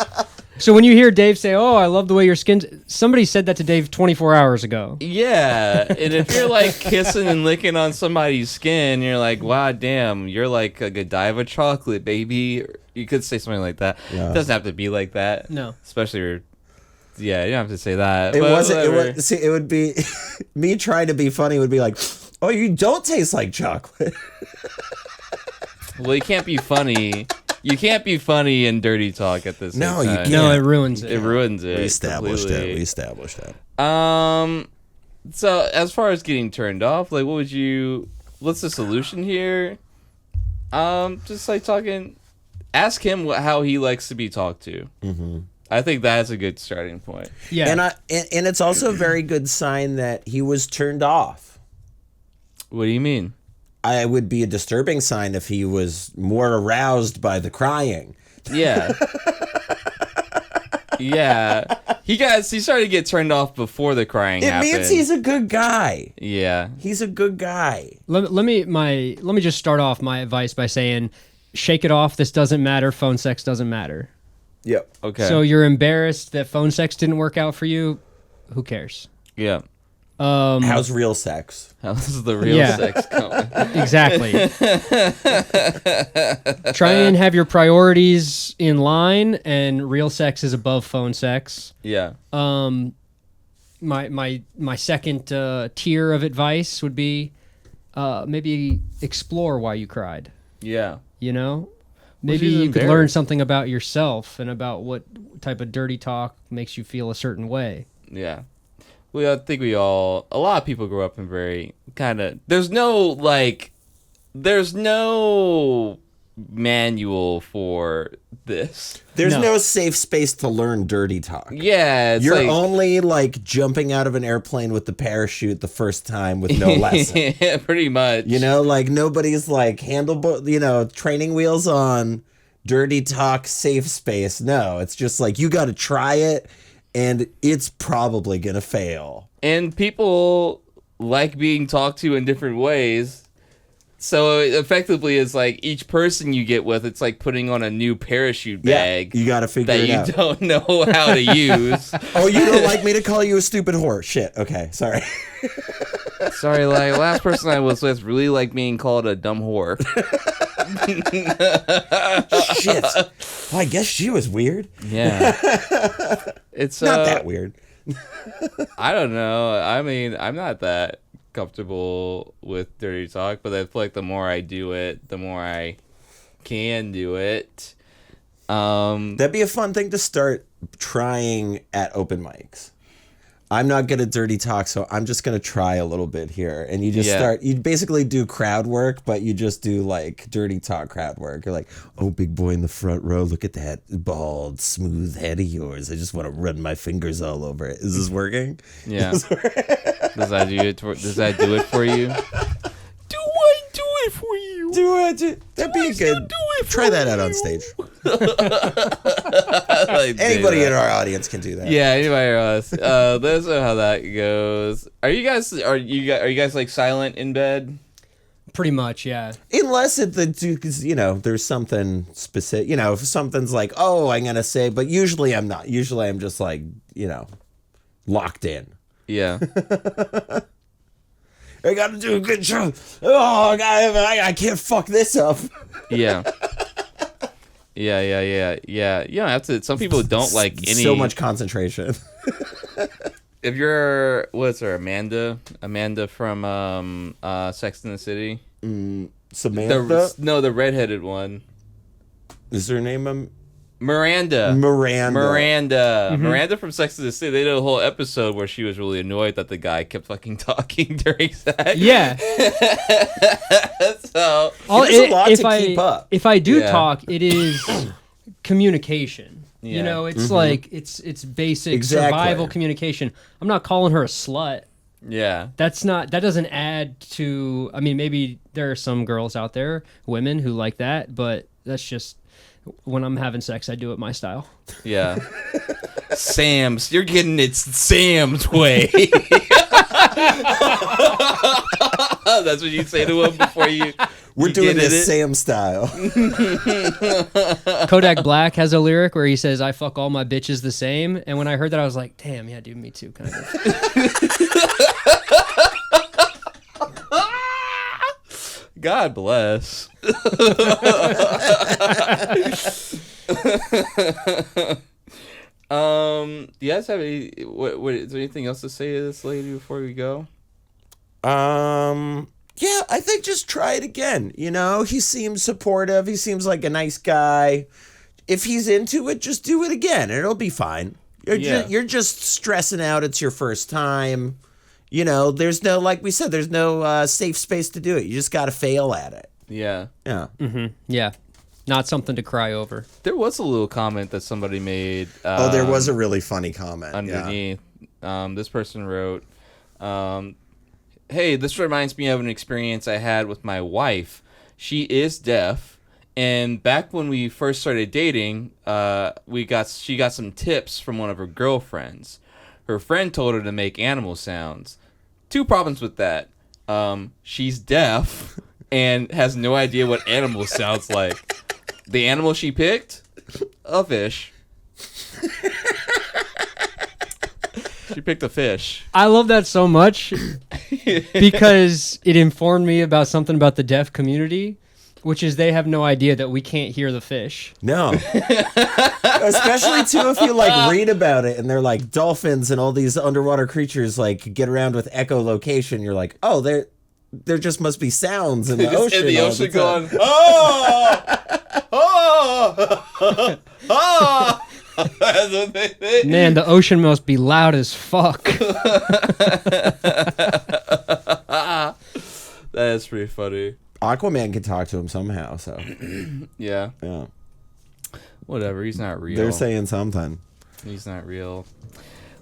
So when you hear Dave say, "Oh, I love the way your skin's," somebody said that to Dave 24 hours ago. Yeah, and if you're like kissing and licking on somebody's skin, you're like, wow, damn, you're like a Godiva chocolate, baby. You could say something like that. Yeah. It doesn't have to be like that. No. Especially, you don't have to say that. It but wasn't. whatever. It would be me trying to be funny. Would be like, "Oh, you don't taste like chocolate." Well, you can't be funny. You can't be funny and dirty talk at the same No, you time. can't. No, it ruins it. It ruins it. We established completely. that. So as far as getting turned off, like, what's the solution here? Just like talking, ask him how he likes to be talked to. I think that's a good starting point. Yeah. And it's also a very good sign that he was turned off. What do you mean? It would be a disturbing sign if he was more aroused by the crying. Yeah. Yeah. He started to get turned off before the crying happened. It means he's a good guy. Yeah. He's a good guy. Let me just start off my advice by saying, shake it off. This doesn't matter. Phone sex doesn't matter. Yep. Okay. So you're embarrassed that phone sex didn't work out for you. Who cares? Yeah. How's real sex? How's the real sex coming? Exactly. Try and have your priorities in line, and real sex is above phone sex. Yeah. My second tier of advice would be maybe explore why you cried. Yeah. You know, maybe she's you could learn embarrassed. something about yourself and about what type of dirty talk makes you feel a certain way. Yeah. I think a lot of people grow up in very kind of, there's no manual for this. There's no safe space to learn dirty talk. Yeah. It's You're like, only like jumping out of an airplane with the parachute the first time with no lesson. Yeah, pretty much. You know, like nobody's like training wheels on, dirty talk, safe space. No, it's just like you got to try it. And it's probably going to fail. And people like being talked to in different ways. So effectively, it's like each person you get with, it's like putting on a new parachute bag. You got to figure it out. That you don't know how to use. Oh, you don't like me to call you a stupid whore? Shit. Okay, sorry. Sorry, like last person I was with really liked being called a dumb whore. Shit. Well, I guess she was weird. Yeah. It's Not that weird. I don't know. I mean, I'm not that comfortable with dirty talk, but I feel like the more I do it, the more I can do it. That'd be a fun thing to start trying at open mics. I'm not good at dirty talk, so I'm just going to try a little bit here. And you just you basically do crowd work, but you just do like dirty talk crowd work. You're like, oh, big boy in the front row, look at that bald, smooth head of yours. I just want to run my fingers all over it. Is this working? Yeah. Does that do it for you? Do I do it for you? That'd be a good. Try that out on stage. Like, Anybody in our audience can do that. Yeah, anybody else. Let us know how that goes. Are you guys like silent in bed? Pretty much, yeah. Unless there's something specific. If something's like, oh, I'm gonna say, but usually I'm not. Usually I'm just like, locked in. Yeah. I got to do a good job. Oh, I can't fuck this up. Yeah. Yeah. You don't have to. Some people don't like any. So much concentration. If you're, what's her, Amanda from Sex and the City. Samantha. The redheaded one. Is her name Miranda. Mm-hmm. Miranda from Sex and the City. They did a whole episode where she was really annoyed that the guy kept fucking talking during sex. Yeah. So there's a lot to keep up. If I do talk, it is communication. Yeah. It's like it's basic survival communication. I'm not calling her a slut. Yeah. That doesn't add to. I mean, maybe there are some girls out there, women who like that, but that's just. When I'm having sex, I do it my style. Yeah. You're getting it Sam's way. That's what you say to him before you. We're doing this Sam style. Kodak Black has a lyric where he says, "I fuck all my bitches the same." And when I heard that, I was like, "Damn, yeah, dude, me too." Kind of. God bless. Do you guys have any? Is there anything else to say to this lady before we go? Yeah, I think just try it again. He seems supportive. He seems like a nice guy. If he's into it, just do it again, and it'll be fine. You're just stressing out. It's your first time. There's no, like we said, there's no safe space to do it. You just got to fail at it. Yeah. Yeah. Mm-hmm. Yeah. Not something to cry over. There was a little comment that somebody made. There was a really funny comment underneath. Yeah. This person wrote, "Hey, this reminds me of an experience I had with my wife. She is deaf, and back when we first started dating, she got some tips from one of her girlfriends. Her friend told her to make animal sounds. 2 problems with that. She's deaf and has no idea what animal sounds like. The animal she picked? A fish." She picked a fish. I love that so much because it informed me about something about the deaf community, which is they have no idea that we can't hear the fish. No. Especially, too, if you, like, read about it and they're like dolphins and all these underwater creatures, like, get around with echolocation. You're like, oh, there just must be sounds in the ocean. In the ocean going, oh! Oh! Oh! That's what they think. Man, the ocean must be loud as fuck. That is pretty funny. Aquaman can talk to him somehow, so. Yeah. Yeah. Whatever, he's not real. They're saying something. He's not real.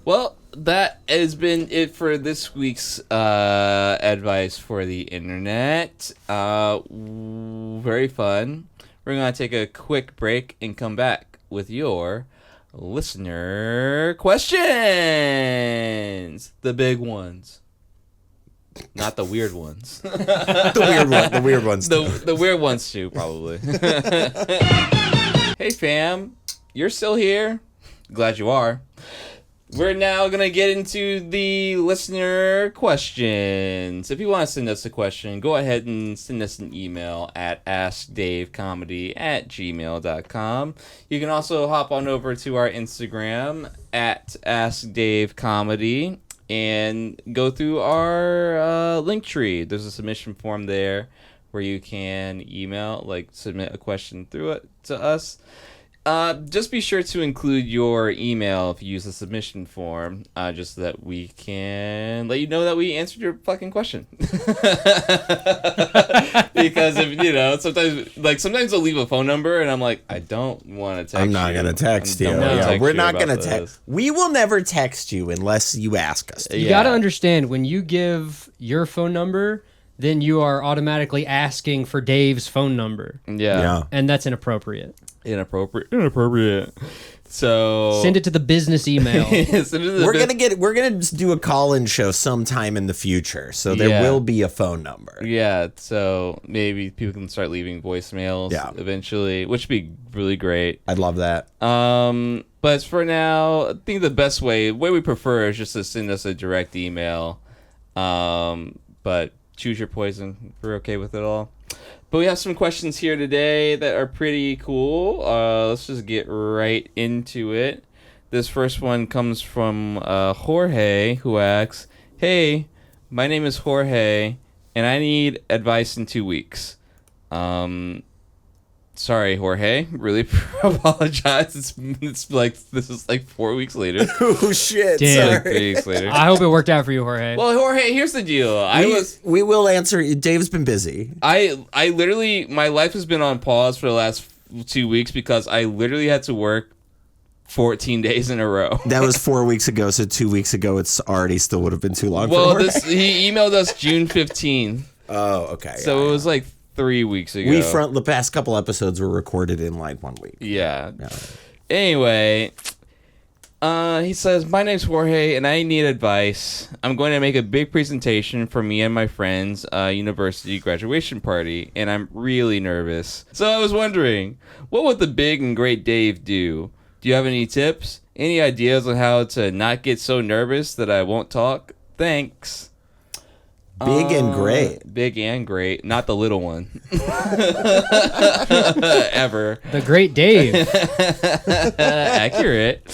Well, that has been it for this week's advice for the internet. Very fun. We're going to take a quick break and come back with your listener questions. The big ones. Not the weird ones. The weird ones. The weird ones too, probably. Hey fam, you're still here? Glad you are. We're now going to get into the listener questions. If you want to send us a question, go ahead and send us an email at AskDaveComedy@gmail.com. You can also hop on over to our Instagram at AskDaveComedy and go through our link tree. There's a submission form there where you can submit a question through it to us. Just be sure to include your email if you use the submission form, just so that we can let you know that we answered your fucking question. Because sometimes they'll leave a phone number and I'm like, I don't want to text you. I'm not going to text you. We're not going to text. We will never text you unless you ask us to. You got to understand, when you give your phone number, then you are automatically asking for Dave's phone number. Yeah. And that's inappropriate. Inappropriate. So send it to the business email. We're gonna do a call-in show sometime in the future, so there will be a phone number. Yeah, so maybe people can start leaving voicemails eventually, which would be really great. I'd love that. But for now, I think the best way we prefer is just to send us a direct email. But choose your poison. We're okay with it all. But we have some questions here today that are pretty cool. Let's just get right into it. This first one comes from Jorge, who asks, "Hey, my name is Jorge, and I need advice in 2 weeks." Sorry, Jorge. Really apologize. It's like this is like 4 weeks later. Oh shit! Damn. Sorry. 3 weeks later. I hope it worked out for you, Jorge. Well, Jorge, here's the deal. We will answer. Dave's been busy. I literally, my life has been on pause for the last 2 weeks because I literally had to work 14 days in a row. That was 4 weeks ago, so 2 weeks ago it's already still would have been too long. Well, he emailed us June 15th. Oh, okay. So it was like 3 weeks ago. The past couple episodes were recorded in like 1 week. Yeah. Anyway, he says, "My name's Jorge, and I need advice. I'm going to make a big presentation for me and my friends' university graduation party, and I'm really nervous. So I was wondering, what would the big and great Dave do? Do you have any tips? Any ideas on how to not get so nervous that I won't talk? Thanks." Big and great. Big and great. Not the little one. Ever. The great Dave. Accurate.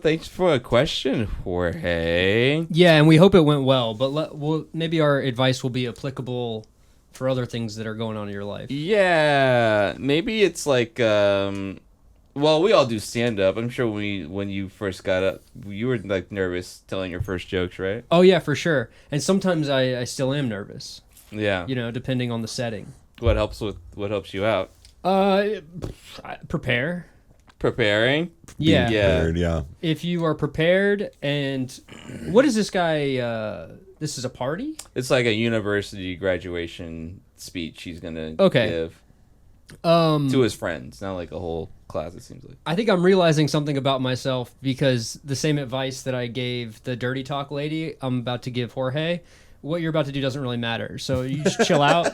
Thanks for a question, Jorge. Yeah, and we hope it went well, but maybe our advice will be applicable for other things that are going on in your life. Yeah, maybe it's like, well, we all do stand-up. I'm sure when you first got up, you were like nervous telling your first jokes, right? Oh, yeah, for sure. And sometimes I still am nervous. Yeah. Depending on the setting. What helps you out? Prepare. Preparing? Yeah. Prepared, yeah. If you are prepared, and what is this guy? This is a party? It's like a university graduation speech he's gonna give to his friends, not like a whole class, it seems like. I think I'm realizing something about myself because the same advice that I gave the dirty talk lady, I'm about to give Jorge. What you're about to do doesn't really matter, so you just chill out.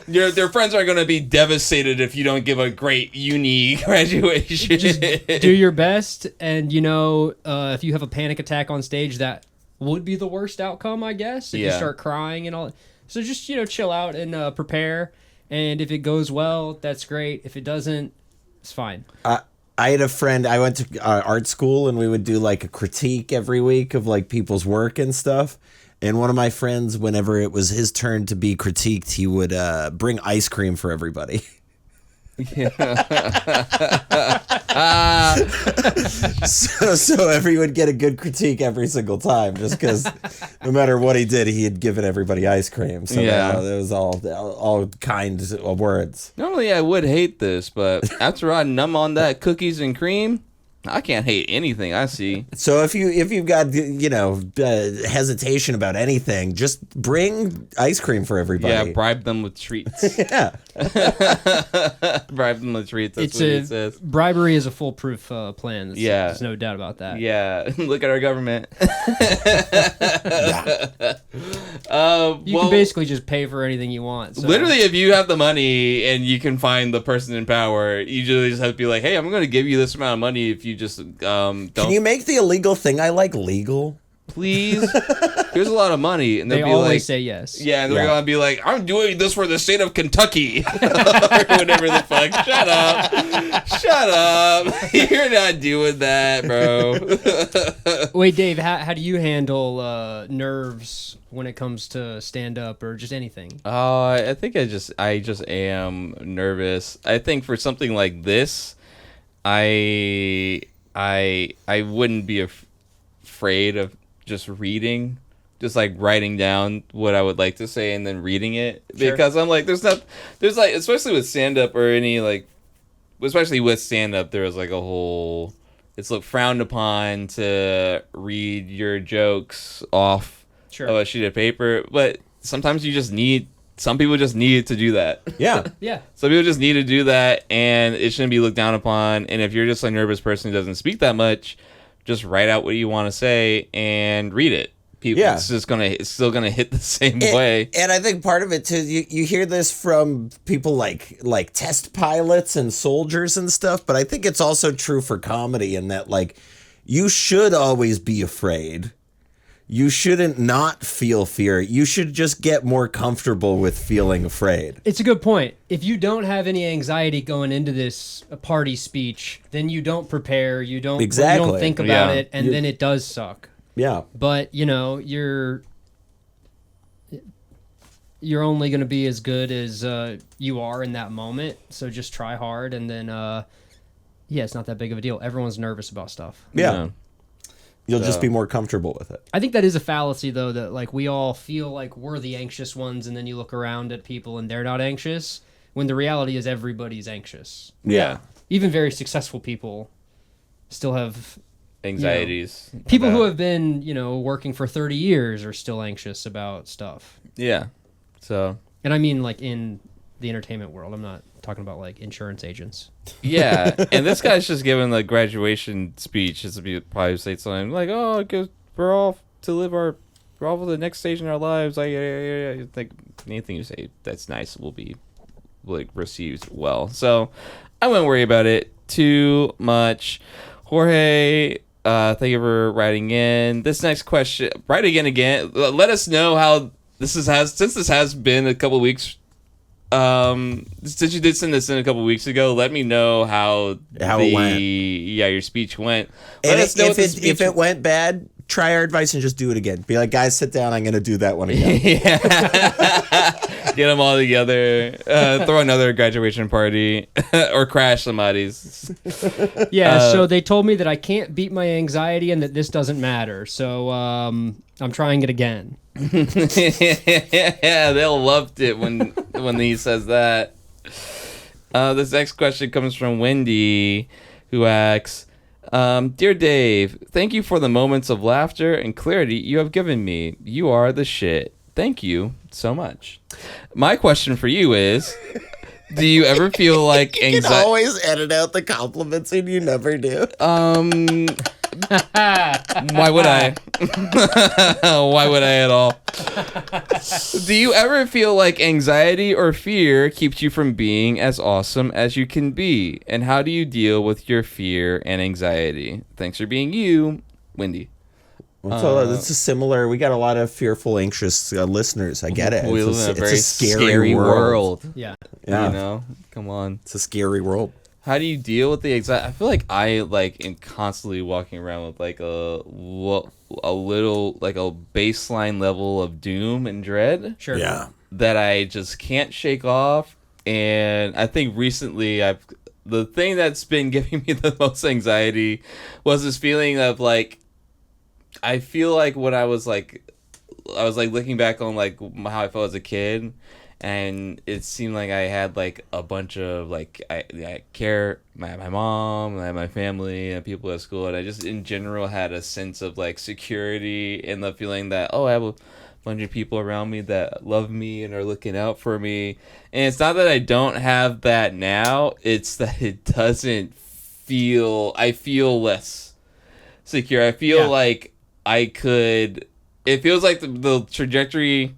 Their friends are going to be devastated if you don't give a great uni graduation. Just do your best, and if you have a panic attack on stage, that would be the worst outcome, I guess. If you start crying and all. So just chill out and prepare, and if it goes well, that's great. If it doesn't, it's fine. I had a friend, I went to art school, and we would do like a critique every week of like people's work and stuff. And one of my friends, whenever it was his turn to be critiqued, he would bring ice cream for everybody. So everyone would get a good critique every single time, just because no matter what he did, he had given everybody ice cream. So it was all kinds of words. Normally I would hate this, but after I numb on that cookies and cream, I can't hate anything I see. So if you've got hesitation about anything, just bring ice cream for everybody. Yeah, bribe them with treats. Yeah, bribe them with treats. That's what it says. Bribery is a foolproof plan. Yeah, there's no doubt about that. Yeah, look at our government. You can basically just pay for anything you want. So. Literally, if you have the money and you can find the person in power, you just have to be like, "Hey, I'm going to give you this amount of money if you just don't." Can you make the illegal thing I like legal? Please? Here's a lot of money, and they always say yes. Yeah, and they're gonna be like, "I'm doing this for the state of Kentucky," or whatever the fuck. Shut up! You're not doing that, bro. Wait, Dave, how do you handle nerves when it comes to stand up or just anything? I think I just am nervous. I think for something like this, I wouldn't be afraid of just reading, just like writing down what I would like to say and then reading it. Sure. Because I'm like, there's like, especially with stand up or especially with stand up, there was like a whole, it's like frowned upon to read your jokes off of a sheet of paper. But sometimes some people just need to do that. Yeah. Yeah. Some people just need to do that, and it shouldn't be looked down upon. And if you're just a nervous person who doesn't speak that much, just write out what you want to say and read it. It's still gonna hit the same way. And I think part of it too, you hear this from people like test pilots and soldiers and stuff, but I think it's also true for comedy in that like you should always be afraid. You shouldn't not feel fear. You should just get more comfortable with feeling afraid. It's a good point. If you don't have any anxiety going into this party speech, then you don't prepare. You don't think about it, and then it does suck. Yeah. But you're only going to be as good as you are in that moment. So just try hard, and then it's not that big of a deal. Everyone's nervous about stuff. Yeah. You'll just be more comfortable with it. I think that is a fallacy, though, that like we all feel like we're the anxious ones, and then you look around at people and they're not anxious, when the reality is everybody's anxious. Yeah. Even very successful people still have anxieties. People who have been, working for 30 years are still anxious about stuff. Yeah. So. And I mean, like, in the entertainment world. I'm not talking about, like, insurance agents. Yeah. And this guy's just giving the graduation speech. This would be probably say something like, "Oh, we're all for the next stage in our lives." Like, I think anything you say that's nice will be received well. So I wouldn't worry about it too much. Jorge, thank you for writing in. This next question, write again. Let us know how since this has been a couple of weeks. Since you did send this in a couple of weeks ago, let me know how it went. Yeah, your speech went. And if it went bad, try our advice and just do it again. Be like, guys, sit down. I'm going to do that one again. Get them all together. Throw another graduation party or crash somebody's. Yeah, so they told me that I can't beat my anxiety and that this doesn't matter. So I'm trying it again. Yeah, they'll loved it when he says that. This next question comes from Wendy, who asks, Dear Dave, thank you for the moments of laughter and clarity you have given me. You are the shit. Thank you so much. My question for you is, do you ever feel like You can always edit out the compliments and you never do. Why would I? Why would I at all? Do you ever feel like anxiety or fear keeps you from being as awesome as you can be? And how do you deal with your fear and anxiety? Thanks for being you, Wendy. So this is similar. We got a lot of fearful, anxious listeners. I get it. We live in a very scary world. Yeah. Yeah. You know? Come on. It's a scary world. How do you deal with the anxiety? I feel like I am constantly walking around with like a little like a baseline level of doom and dread. Sure. Yeah. That I just can't shake off. And I think recently the thing that's been giving me the most anxiety was this feeling of like, I feel like when I was looking back on like how I felt as a kid, and it seemed like I had like a bunch of like I care my mom, I had my family and people at school, and I just in general had a sense of like security and the feeling that I have a bunch of people around me that love me and are looking out for me. And it's not that I don't have that now, it's that it doesn't feel, I feel less secure. I feel like it feels like the trajectory,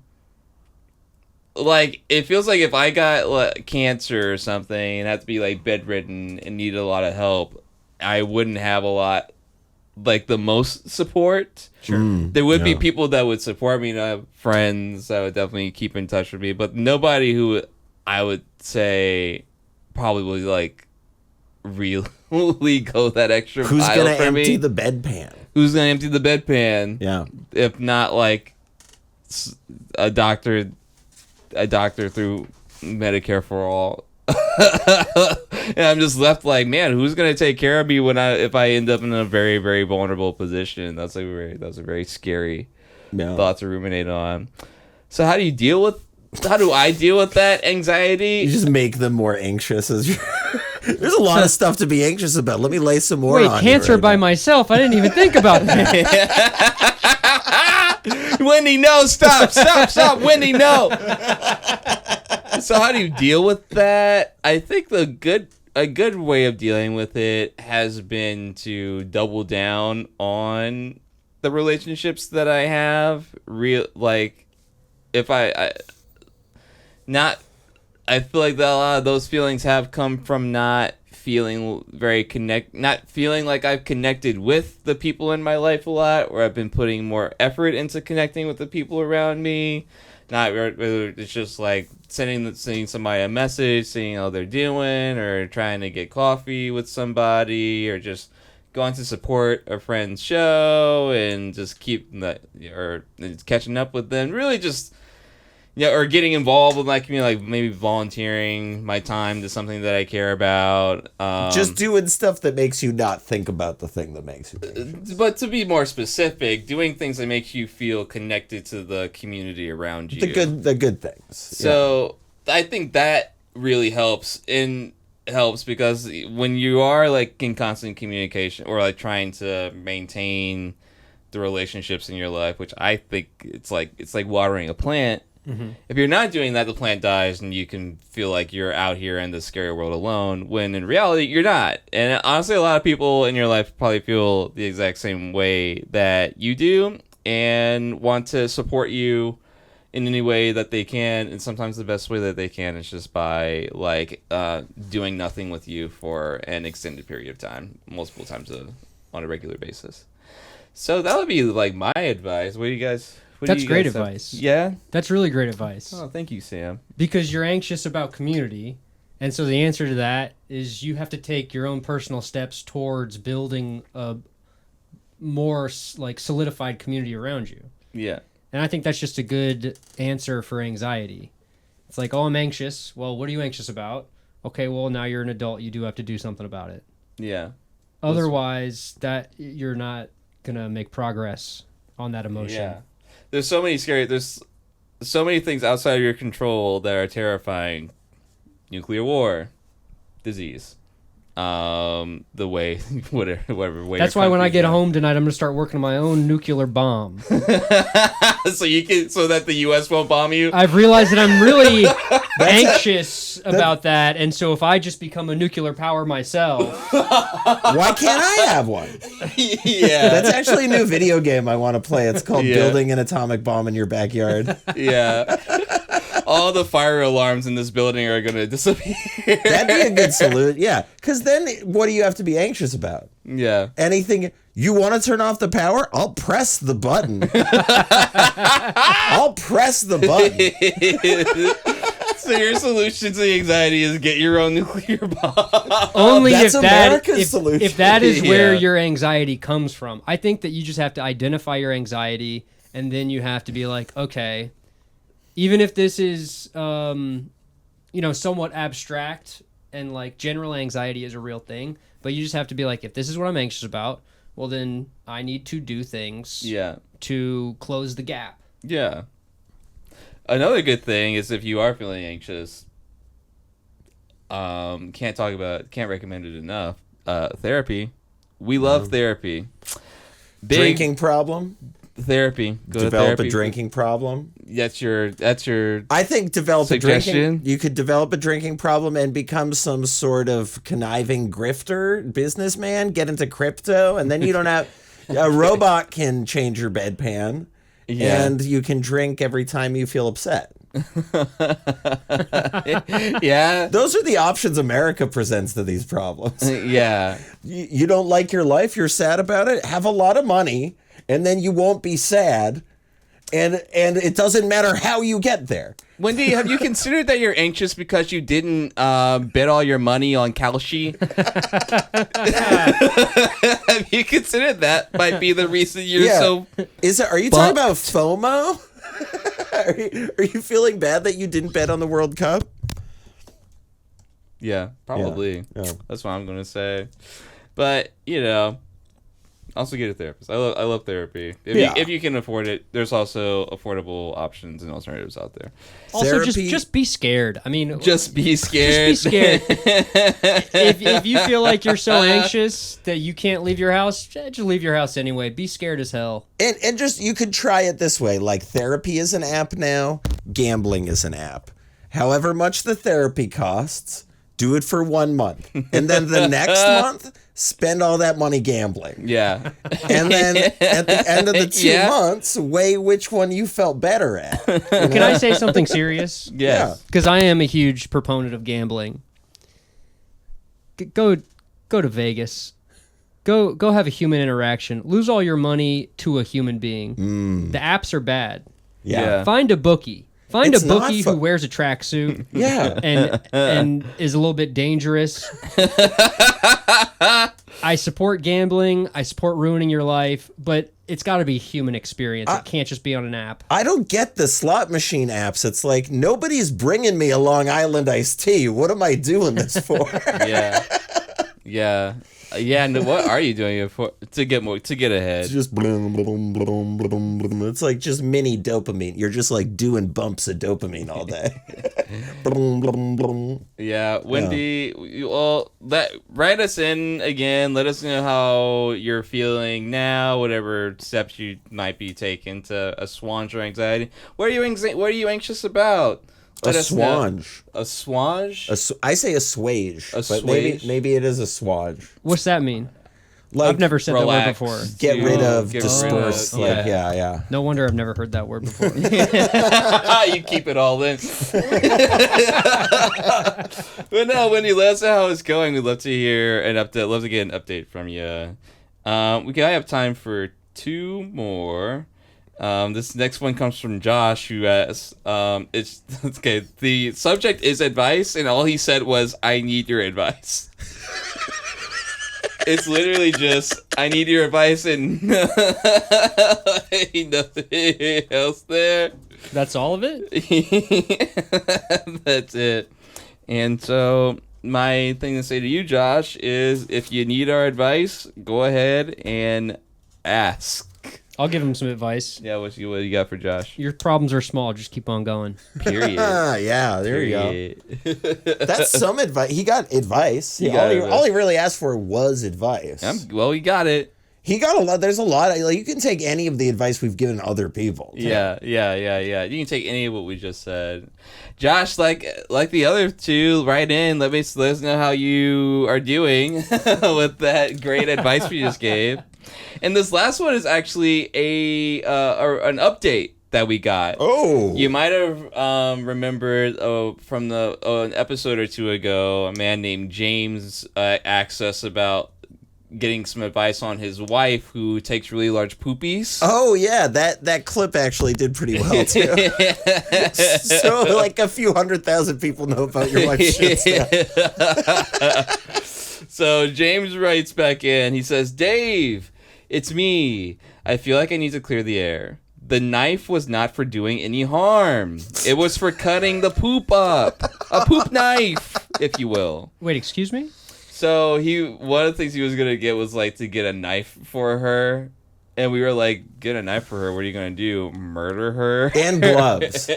like it feels like if I got like, cancer or something and had to be like bedridden and needed a lot of help, I wouldn't have a lot, like the most support. Sure. There would be people that would support me, and I have friends that would definitely keep in touch with me, but nobody who I would say probably like really go that extra Who's mile gonna for empty me. the bedpan? Who's gonna empty the bedpan? Yeah. If not like a doctor through Medicare for all. And I'm just left like, man, who's gonna take care of me if I end up in a very, very vulnerable position? That's a very scary thought to ruminate on. So how do I deal with that anxiety? You just make them more anxious as you. There's a lot of stuff to be anxious about. Let me lay some more on. Wait, cancer by myself? I didn't even think about that. Wendy, no, stop, Wendy, no. So how do you deal with that? I think a good way of dealing with it has been to double down on the relationships that I have. I feel like that a lot of those feelings have come from not feeling like I've connected with the people in my life a lot, or I've been putting more effort into connecting with the people around me. It's just like sending somebody a message, seeing how they're doing, or trying to get coffee with somebody, or just going to support a friend's show and just or catching up with them. Really just. Yeah, or getting involved with my community, like maybe volunteering my time to something that I care about. Just doing stuff that makes you not think about the thing that makes you think. But to be more specific, doing things that make you feel connected to the community around you. The good things. So I think that really helps. Helps because when you are like in constant communication or like trying to maintain the relationships in your life, which I think it's like watering a plant. Mm-hmm. If you're not doing that, the plant dies, and you can feel like you're out here in the scary world alone, when in reality, you're not. And honestly, a lot of people in your life probably feel the exact same way that you do and want to support you in any way that they can. And sometimes the best way that they can is just by doing nothing with you for an extended period of time, multiple times on a regular basis. So that would be like my advice. What do you guys... That's great advice. Yeah? That's really great advice. Oh, thank you, Sam. Because you're anxious about community, and so the answer to that is you have to take your own personal steps towards building a more like solidified community around you. Yeah. And I think that's just a good answer for anxiety. It's like, oh, I'm anxious. Well, what are you anxious about? Okay, well, now you're an adult. You do have to do something about it. Yeah. Otherwise, that you're not going to make progress on that emotion. Yeah. There's so many things outside of your control that are terrifying. Nuclear war, disease, the way, whatever way. That's why when I get home tonight, I'm gonna start working on my own nuclear bomb. so that the U.S. won't bomb you. I've realized that I'm really anxious about that, and so if I just become a nuclear power myself, why can't I have one? Yeah, that's actually a new video game I want to play. It's called Building an Atomic Bomb in Your Backyard. Yeah. All the fire alarms in this building are going to disappear. That'd be a good solution. Yeah. Because then what do you have to be anxious about? Yeah. Anything. You want to turn off the power? I'll press the button. I'll press the button. So your solution to anxiety is get your own nuclear bomb. Only That's if America's solution. If that is where your anxiety comes from. I think that you just have to identify your anxiety, and then you have to be like, okay, even if this is, somewhat abstract and like general anxiety is a real thing, but you just have to be like, if this is what I'm anxious about, well, then I need to do things to close the gap. Yeah. Another good thing is if you are feeling anxious, can't recommend it enough. Therapy. We love therapy. Drinking problem? Therapy. Develop a drinking problem. That's your I think suggestion. You could develop a drinking problem and become some sort of conniving grifter businessman, get into crypto, and then you don't have a robot can change your bedpan, and you can drink every time you feel upset. Yeah. Those are the options America presents to these problems. Yeah. You don't like your life, you're sad about it, have a lot of money, and then you won't be sad, and it doesn't matter how you get there. Wendy, have you considered that you're anxious because you didn't bet all your money on Kalshi? Have you considered that might be the reason you're so Are you talking about FOMO? Are you feeling bad that you didn't bet on the World Cup? Yeah, probably. Yeah. That's what I'm going to say. But, also get a therapist. I love therapy. If you can afford it, there's also affordable options and alternatives out there. Also, just be scared. I mean, just be scared. Just be scared. if you feel like you're so anxious that you can't leave your house, just leave your house anyway. Be scared as hell. And just, you could try it this way. Like, therapy is an app now. Gambling is an app. However much the therapy costs, do it for 1 month. And then the next month, spend all that money gambling. Yeah. And then at the end of the 2 months, weigh which one you felt better at. Can I say something serious? Yes. Because I am a huge proponent of gambling. Go to Vegas. Go have a human interaction. Lose all your money to a human being. The apps are bad. Yeah. Find a bookie. Find a bookie who wears a tracksuit. Yeah. And is a little bit dangerous. I support gambling. I support ruining your life, but it's got to be a human experience. It can't just be on an app. I don't get the slot machine apps. It's like, nobody's bringing me a Long Island iced tea. What am I doing this for? Yeah. Yeah. Yeah, no, what are you doing it for? To get ahead. It's just bloom, bloom, bloom, bloom, bloom. It's like just mini dopamine. You're just like doing bumps of dopamine all day. Bloom, bloom, bloom. Yeah, Wendy, write us in again. Let us know how you're feeling now, whatever steps you might be taking to assuage your anxiety. What are you anxious about? A swange. A swange? I say assuage. But Assuage? maybe it is assuage. What's that mean? Like, I've never said relax. that word before. Get rid of, Get disperse. rid of, like, yeah. No wonder I've never heard that word before. You keep it all in. But no, Wendy, let us know how it's going. We'd love to hear an update. Love to get an update from you. I have time for 2 more. This next one comes from Josh, who asks, it's okay. The subject is advice, and all he said was, "I need your advice." It's literally just, "I need your advice," and nothing else there. That's all of it? That's it. And so my thing to say to you, Josh, is if you need our advice, go ahead and ask. I'll give him some advice. Yeah, what you got for Josh? Your problems are small. Just keep on going. Period. Yeah, there you go. That's some advice. He got advice. All he really asked for was advice. Well, he got it. He got a lot. There's a lot. Like, you can take any of the advice we've given other people. Too. Yeah. You can take any of what we just said. Josh, like the other two, write in. Let us know how you are doing with that great advice we just gave. And this last one is actually an update that we got. Oh, you might have remembered from an episode or two ago, a man named James asked us about getting some advice on his wife who takes really large poopies. Oh yeah, that clip actually did pretty well too. So like a few 100,000 people know about your wife's shit stuff. So James writes back in. He says, "Dave, it's me. I feel like I need to clear the air. The knife was not for doing any harm. It was for cutting the poop up. A poop knife, if you will." Wait, excuse me? So one of the things he was gonna get was like to get a knife for her, and we were like, "Get a knife for her? What are you gonna do? Murder her?" And gloves.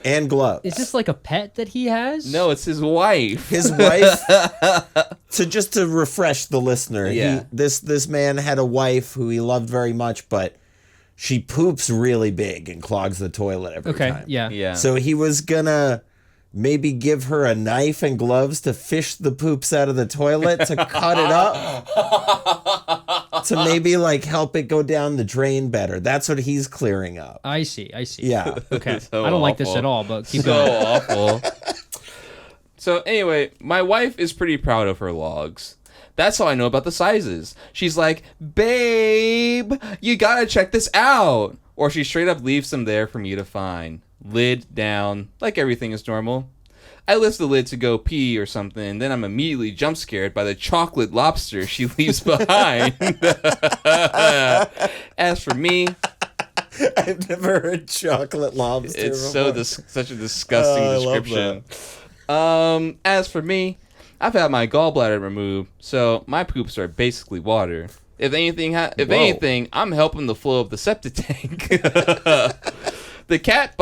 And gloves. Is this like a pet that he has? No, it's his wife. His wife. To refresh the listener, yeah. This man had a wife who he loved very much, but she poops really big and clogs the toilet every time. Okay, yeah. So he was gonna maybe give her a knife and gloves to fish the poops out of the toilet, to cut it up, to maybe like help it go down the drain better. That's what he's clearing up. I see. Yeah. Okay. So I don't like this awful. at all, but keep going. So awful. So anyway, my wife is pretty proud of her logs. That's how I know about the sizes. She's like, "Babe, you gotta check this out." Or she straight up leaves them there for me to find. Lid down, like everything is normal. I lift the lid to go pee or something, and then I'm immediately jump scared by the chocolate lobster she leaves behind. As for me, I've never heard chocolate lobster it's before. such a disgusting I love description. As for me, I've had my gallbladder removed, so my poops are basically water. If anything, I'm helping the flow of the septic tank. The cat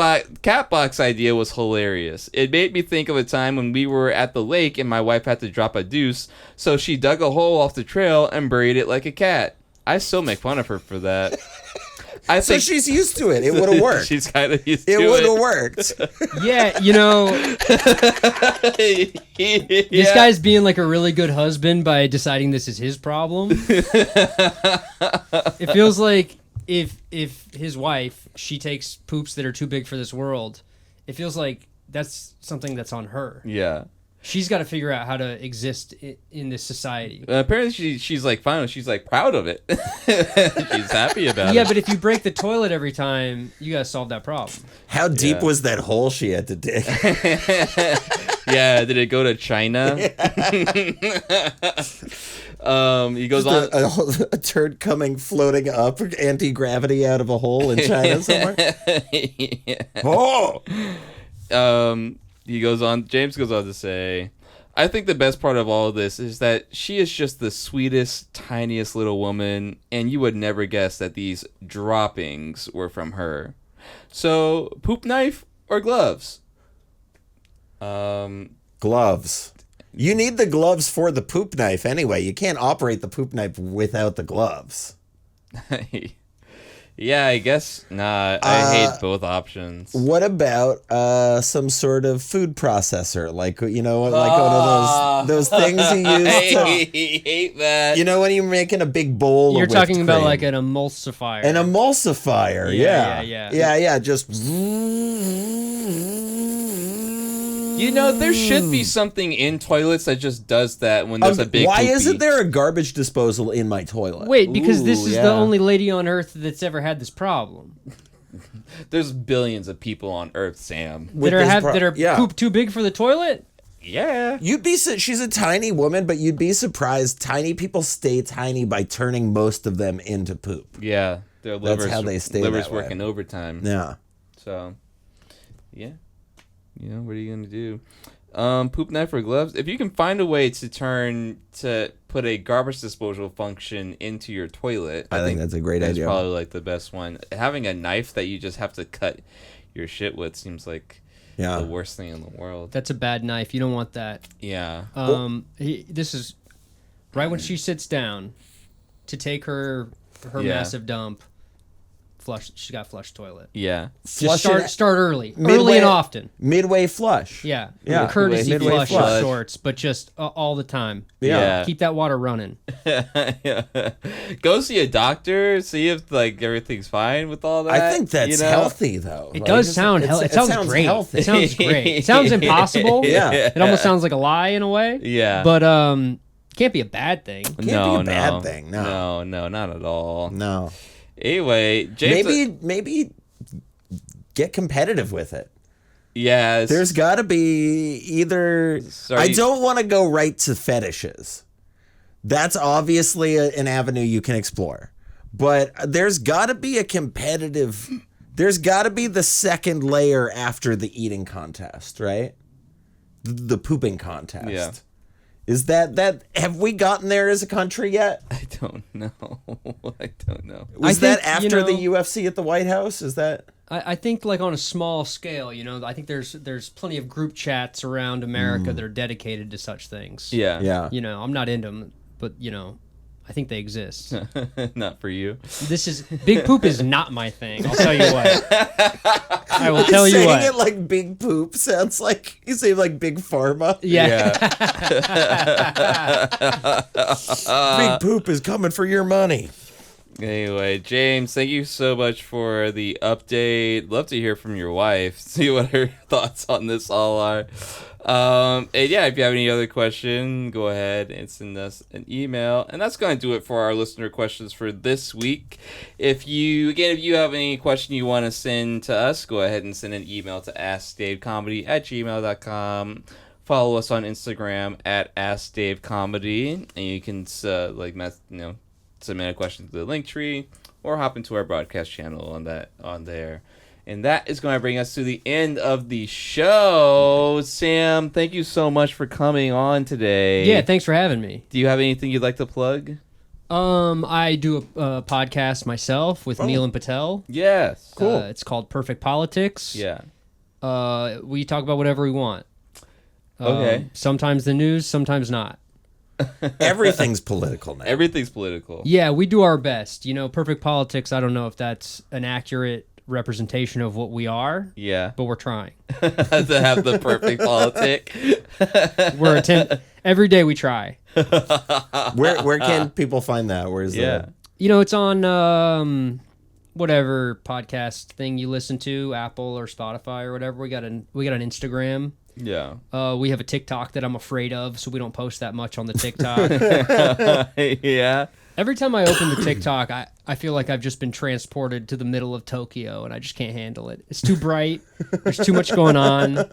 box idea was hilarious. It made me think of a time when we were at the lake and my wife had to drop a deuce, so she dug a hole off the trail and buried it like a cat. I still make fun of her for that. So she's used to it. It would have worked. She's kind of used to it. It would have worked. Yeah, this guy's being like a really good husband by deciding this is his problem. It feels like if his wife, she takes poops that are too big for this world, it feels like that's something that's on her. Yeah. She's got to figure out how to exist in this society. Apparently she's like fine. She's like proud of it. She's happy about it. Yeah, but if you break the toilet every time, you got to solve that problem. How deep was that hole she had to dig? Yeah, did it go to China? He goes on. A turd coming floating up, anti-gravity out of a hole in China somewhere. Yeah. Oh! James goes on to say, "I think the best part of all of this is that she is just the sweetest, tiniest little woman, and you would never guess that these droppings were from her. So, poop knife or gloves?" Gloves. You need the gloves for the poop knife anyway. You can't operate the poop knife without the gloves. Yeah, I guess. Nah, I hate both options. What about some sort of food processor, like like one of those things you use? I hate that. You know when you're making a big bowl. You're of whipped talking about cream? like an emulsifier. An emulsifier. Yeah. Just. There should be something in toilets that just does that when there's a big Why poopy. isn't there a garbage disposal in my toilet? Wait, because this is yeah. the only lady on Earth that's ever had this problem. There's billions of people on Earth, Sam. That are poop too big for the toilet? Yeah. She's a tiny woman, but you'd be surprised. Tiny people stay tiny by turning most of them into poop. Yeah. Their livers, That's how they stay livers that way. working overtime. Yeah. So, yeah. What are you going to do? Poop knife or gloves? If you can find a way to put a garbage disposal function into your toilet, I think that's a great idea. That's probably like the best one. Having a knife that you just have to cut your shit with seems like the worst thing in the world. That's a bad knife. You don't want that. Yeah. This is right when she sits down to take her massive dump. She got flush toilet. Yeah. Just start early and often. Midway flush. Yeah. Yeah. Courtesy Midway flush of sorts, but just all the time. Yeah. Keep that water running. Go see a doctor. See if like everything's fine with all that. I think that's healthy though. It does sound healthy. It sounds great. Healthy. It sounds great. It sounds impossible. Yeah. It almost sounds like a lie in a way. Yeah. But it can't be a bad thing. Can't be a bad thing. No, not at all. No. Anyway, James, maybe get competitive with it. Yes. There's got to be either. I don't want to go right to fetishes. That's obviously an avenue you can explore. But there's got to be a competitive. There's got to be the second layer after the eating contest, right? The pooping contest. Yeah. Is that have we gotten there as a country yet? I don't know. Was that after the UFC at the White House? Is that? I think like on a small scale, I think there's plenty of group chats around America that are dedicated to such things. Yeah. I'm not into them, but I think they exist. Not for you. Big poop is not my thing. I'll tell you what. I will tell you what. Saying it like big poop sounds like you say like big pharma. Yeah. Big poop is coming for your money. Anyway, James, thank you so much for the update. Love to hear from your wife. See what her thoughts on this all are. And yeah, if you have any other question, go ahead and send us an email. And that's going to do it for our listener questions for this week. If you have any question you want to send to us, go ahead and send an email to AskDaveComedy@gmail.com. Follow us on Instagram at AskDaveComedy, and you can submit a question to the link tree or hop into our broadcast channel on there. And that is going to bring us to the end of the show. Sam, thank you so much for coming on today. Yeah, thanks for having me. Do you have anything you'd like to plug? I do a podcast myself with Neil and Patel. Yes. Cool. It's called Perfect Politics. Yeah. We talk about whatever we want. Okay. Sometimes the news, sometimes not. Everything's political now. Everything's political. Yeah, we do our best. Perfect Politics, I don't know if that's an accurate representation of what we are. Yeah. But we're trying. To have the perfect politic. Every day we try. Where can people find that? Where's that? It's on whatever podcast thing you listen to, Apple or Spotify or whatever. We got an Instagram. Yeah. We have a TikTok that I'm afraid of, so we don't post that much on the TikTok. Yeah. Every time I open the TikTok, I feel like I've just been transported to the middle of Tokyo, and I just can't handle it. It's too bright. There's too much going on,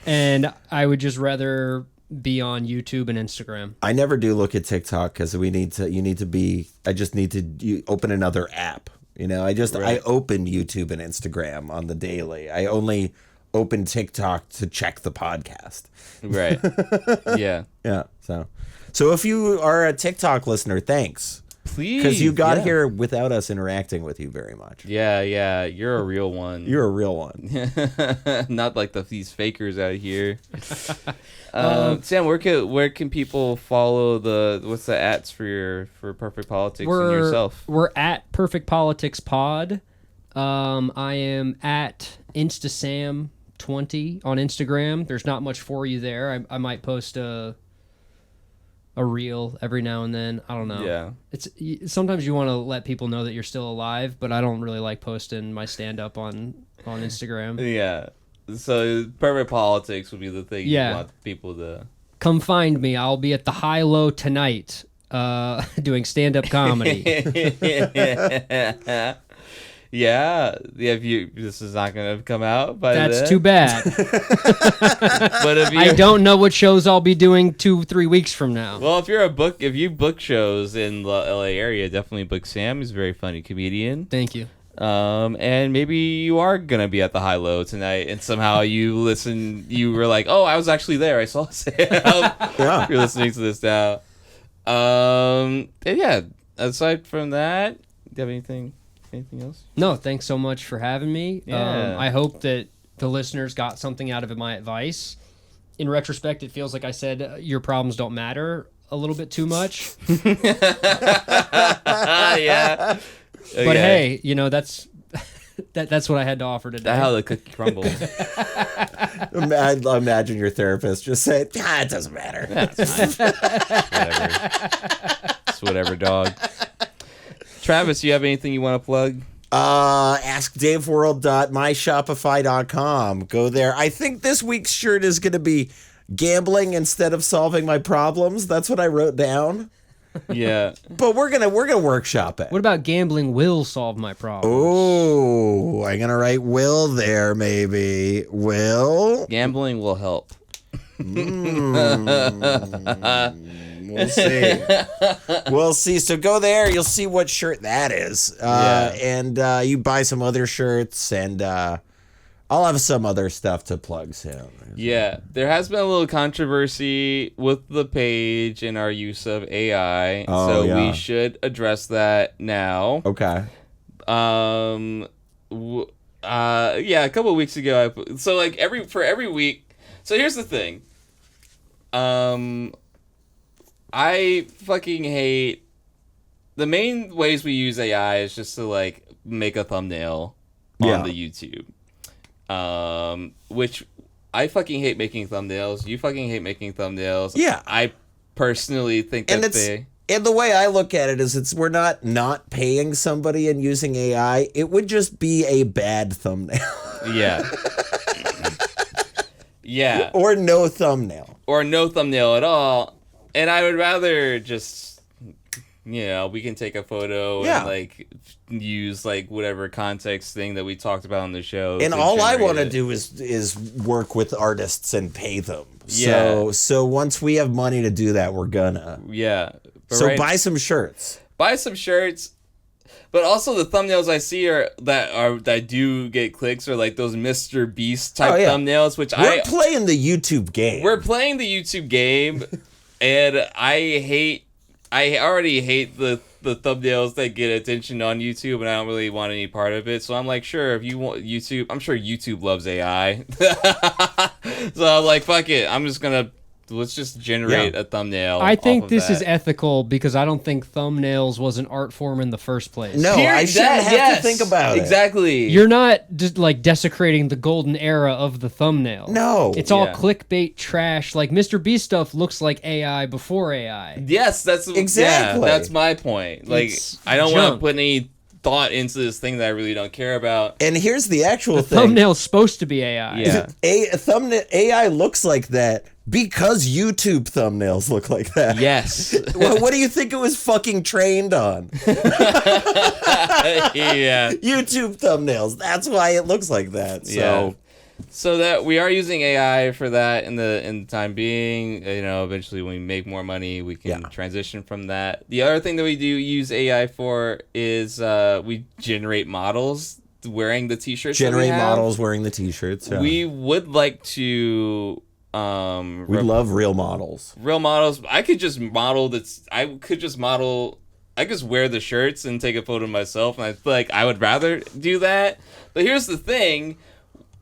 and I would just rather be on YouTube and Instagram. I never do look at TikTok because I just need to open another app. I open YouTube and Instagram on the daily. I only open TikTok to check the podcast. Right. Yeah. Yeah. So if you are a TikTok listener, thanks. Please. Because you got here without us interacting with you very much. Yeah. You're a real one. You're a real one. Not like these fakers out here. Sam, where can people follow what's the ats for Perfect Politics and yourself? We're at Perfect Politics Pod. I am at InstaSam20 on Instagram. There's not much for you there. I might post a reel every now and then. I don't know. Yeah. Sometimes you want to let people know that you're still alive, but I don't really like posting my stand-up on Instagram. Yeah. So Perfect Politics would be the thing you want people to... Come find me. I'll be at the High Low tonight doing stand-up comedy. Yeah. This is not going to come out by That's then. too bad. But I don't know what shows I'll be doing 2-3 weeks from now. Well, if you book shows in the LA area, definitely book Sam. He's a very funny comedian. Thank you. And maybe you are gonna be at the high low tonight, and somehow you were like, oh, I was actually there, I saw Sam. Yeah. You're listening to this now. And yeah, aside from that, do you have anything else? No, thanks so much for having me. Yeah. I hope that the listeners got something out of my advice. In retrospect, it feels like I said your problems don't matter a little bit too much. Yeah. But hey, that's that's what I had to offer today. That's how the cookie crumbles. I imagine your therapist just say, it doesn't matter. It's whatever. It's whatever, dog. Travis, you have anything you want to plug? AskDaveWorld.myshopify.com. Go there. I think this week's shirt is going to be gambling instead of solving my problems. That's what I wrote down. Yeah. But we're gonna workshop it. What about gambling will solve my problem? Oh, I'm gonna write will there, maybe. Will? Gambling will help. We'll see. We'll see. So go there. You'll see what shirt that is. And you buy some other shirts, and I'll have some other stuff to plug soon. Yeah, there has been a little controversy with the page and our use of AI, we should address that now. Okay. A couple of weeks ago, every week. So here's the thing. I fucking hate the main ways we use AI is just to make a thumbnail on the YouTube. Which I fucking hate making thumbnails. You fucking hate making thumbnails. Yeah. I personally think And the way I look at it is we're not paying somebody and using AI. It would just be a bad thumbnail. Yeah. Yeah. Or no thumbnail. Or no thumbnail at all. And I would rather just, we can take a photo and use whatever context thing that we talked about on the show. And all I want to do is work with artists and pay them. Yeah. So once we have money to do that, we're gonna. Yeah. So buy some shirts. Buy some shirts. But also the thumbnails I see that do get clicks are those Mr. Beast type thumbnails, which we're playing the YouTube game. We're playing the YouTube game, and I already hate the thumbnails that get attention on YouTube, and I don't really want any part of it. So I'm sure if you want YouTube, I'm sure YouTube loves AI. So I'm fuck it. Let's just generate a thumbnail. I think this is ethical because I don't think thumbnails was an art form in the first place. No, I shouldn't have to think about it. Exactly. You're not just desecrating the golden era of the thumbnail. No. It's all clickbait trash. Mr. Beast stuff looks like AI before AI. Yes, that's exactly. Yeah, that's my point. I don't want to put any thought into this thing that I really don't care about. And here's the actual thing. Thumbnail's supposed to be AI. Yeah. AI looks like that because YouTube thumbnails look like that. Yes. What do you think it was fucking trained on? Yeah. YouTube thumbnails. That's why it looks like that. So that we are using AI for that in the time being. Eventually when we make more money, we can transition from that. The other thing that we do use AI for is we generate models wearing the t-shirts. Generate models wearing the t-shirts. Yeah. We would like to. We love real models. Real models. I could just wear the shirts and take a photo of myself, and I feel like I would rather do that. But here's the thing.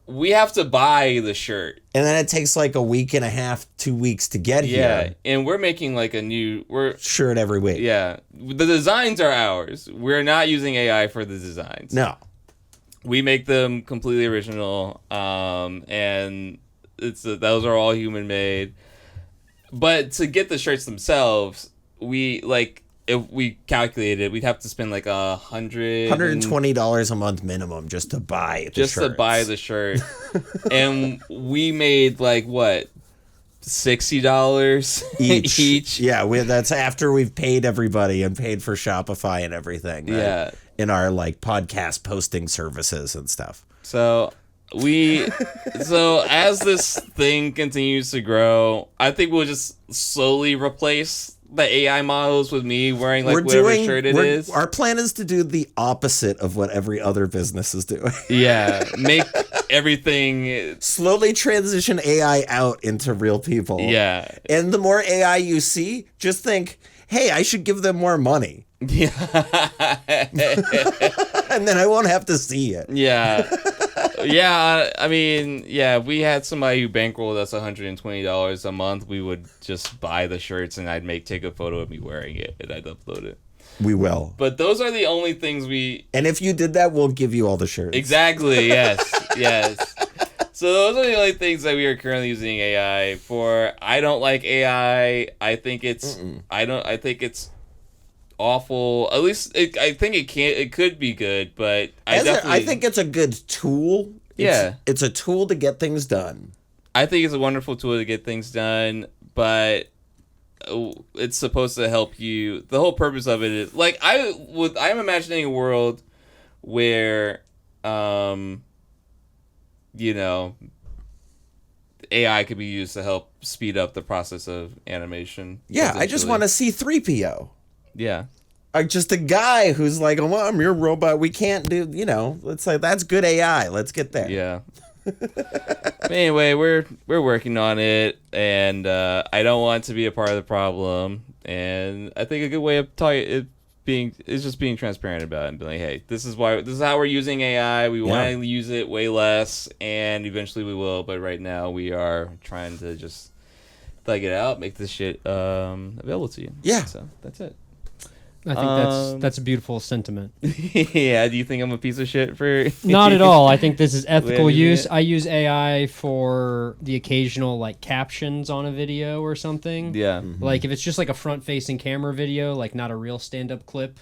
We have to buy the shirt. And then it takes a week and a half, 2 weeks to get here. Yeah, and we're making a new shirt every week. Yeah. The designs are ours. We're not using AI for the designs. No. We make them completely original, and those are all human made. But to get the shirts themselves, if we calculated, we'd have to spend $120 a month minimum just to buy the shirts. To buy the shirt. And we made $60 each. Yeah, that's after we've paid everybody and paid for Shopify and everything. Right? Yeah. In our podcast posting services and stuff. So as this thing continues to grow, I think we'll just slowly replace the AI models with me wearing like whatever shirt it is. Our plan is to do the opposite of what every other business is doing. Yeah, make everything slowly transition AI out into real people. Yeah, and the more AI you see, just think, hey, I should give them more money. Yeah, and then I won't have to see it. Yeah. Yeah, I mean, yeah, if we had somebody who bankrolled us $120 a month, we would just buy the shirts and I'd take a photo of me wearing it and I'd upload it. We will. But those are the only things we... And if you did that, we'll give you all the shirts. Exactly, yes, yes. So those are the only things that we are currently using AI for. I don't like AI. I think it's... I think it's awful. At least I think it could be good, but I think it's a good tool. It's a tool to get things done. I think it's a wonderful tool to get things done, but it's supposed to help you. The whole purpose of it is like I'm imagining a world where AI could be used to help speed up the process of animation. Yeah, I just want to see 3PO. Yeah. Just a guy who's like, oh, well, I'm your robot. We can't do, it's like, that's good AI. Let's get there. Yeah. But anyway, we're working on it, and I don't want to be a part of the problem. And I think a good way of is just being transparent about it and being like, hey, this is how we're using AI. We want to use it way less, and eventually we will. But right now we are trying to just thug it out, make this shit available to you. Yeah. So that's it. I think that's a beautiful sentiment. Yeah, do you think I'm a piece of shit for... Not at all. I think this is ethical use. I use AI for the occasional, like, captions on a video or something. Yeah. Mm-hmm. Like, if it's just, like, a front-facing camera video, like, not a real stand-up clip,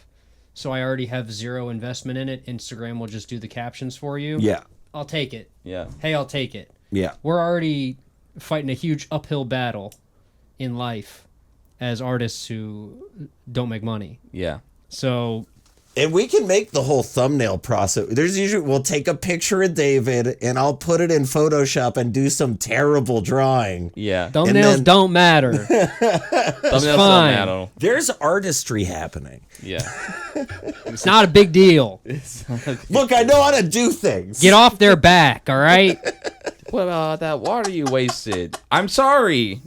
so I already have zero investment in it, Instagram will just do the captions for you. Yeah. I'll take it. Yeah. Hey, I'll take it. Yeah. We're already fighting a huge uphill battle in life as artists who don't make money. Yeah. So... And we can make the whole thumbnail process. We'll take a picture of David and I'll put it in Photoshop and do some terrible drawing. Yeah. Thumbnails don't matter. Thumbnails don't matter. There's artistry happening. Yeah. It's not a big deal. Look, I know how to do things. Get off their back, all right? What about that water you wasted? I'm sorry.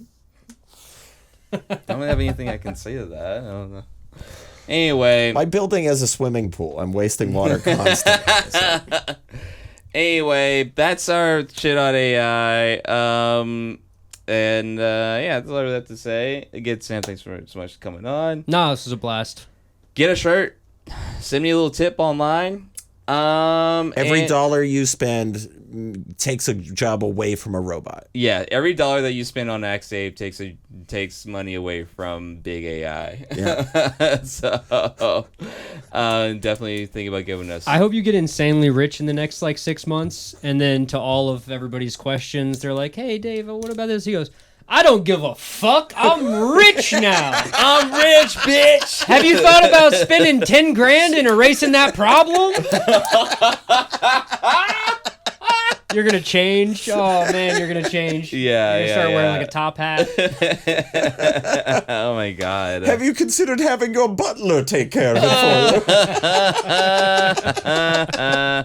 I don't have anything I can say to that. I don't know. Anyway. My building has a swimming pool. I'm wasting water constantly. So. Anyway, that's our shit on AI. That's all I have to say. Again, Sam, thanks so much for coming on. No, this was a blast. Get a shirt. Send me a little tip online. Every dollar you spend takes a job away from a robot. Yeah, every dollar that you spend on AskDave takes money away from big AI. Yeah. So definitely think about giving us. I hope you get insanely rich in the next 6 months, and then to all of everybody's questions, they're like, "Hey, Dave, what about this?" He goes, "I don't give a fuck. I'm rich now. I'm rich, bitch. Have you thought about spending 10 grand and erasing that problem?" You're gonna change. Oh man, you're gonna change. Yeah, you're gonna start wearing a top hat. Oh my god. Have you considered having your butler take care of it for you?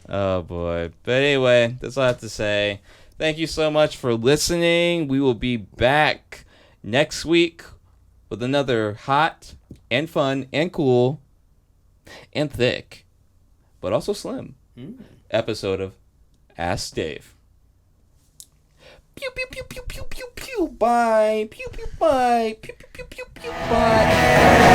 Oh boy. But anyway, that's all I have to say. Thank you so much for listening. We will be back next week with another hot and fun and cool and thick, but also slim episode of Ask Dave. Pew pew pew pew pew pew pew. Bye. Pew pew bye. Pew pew pew pew pew bye.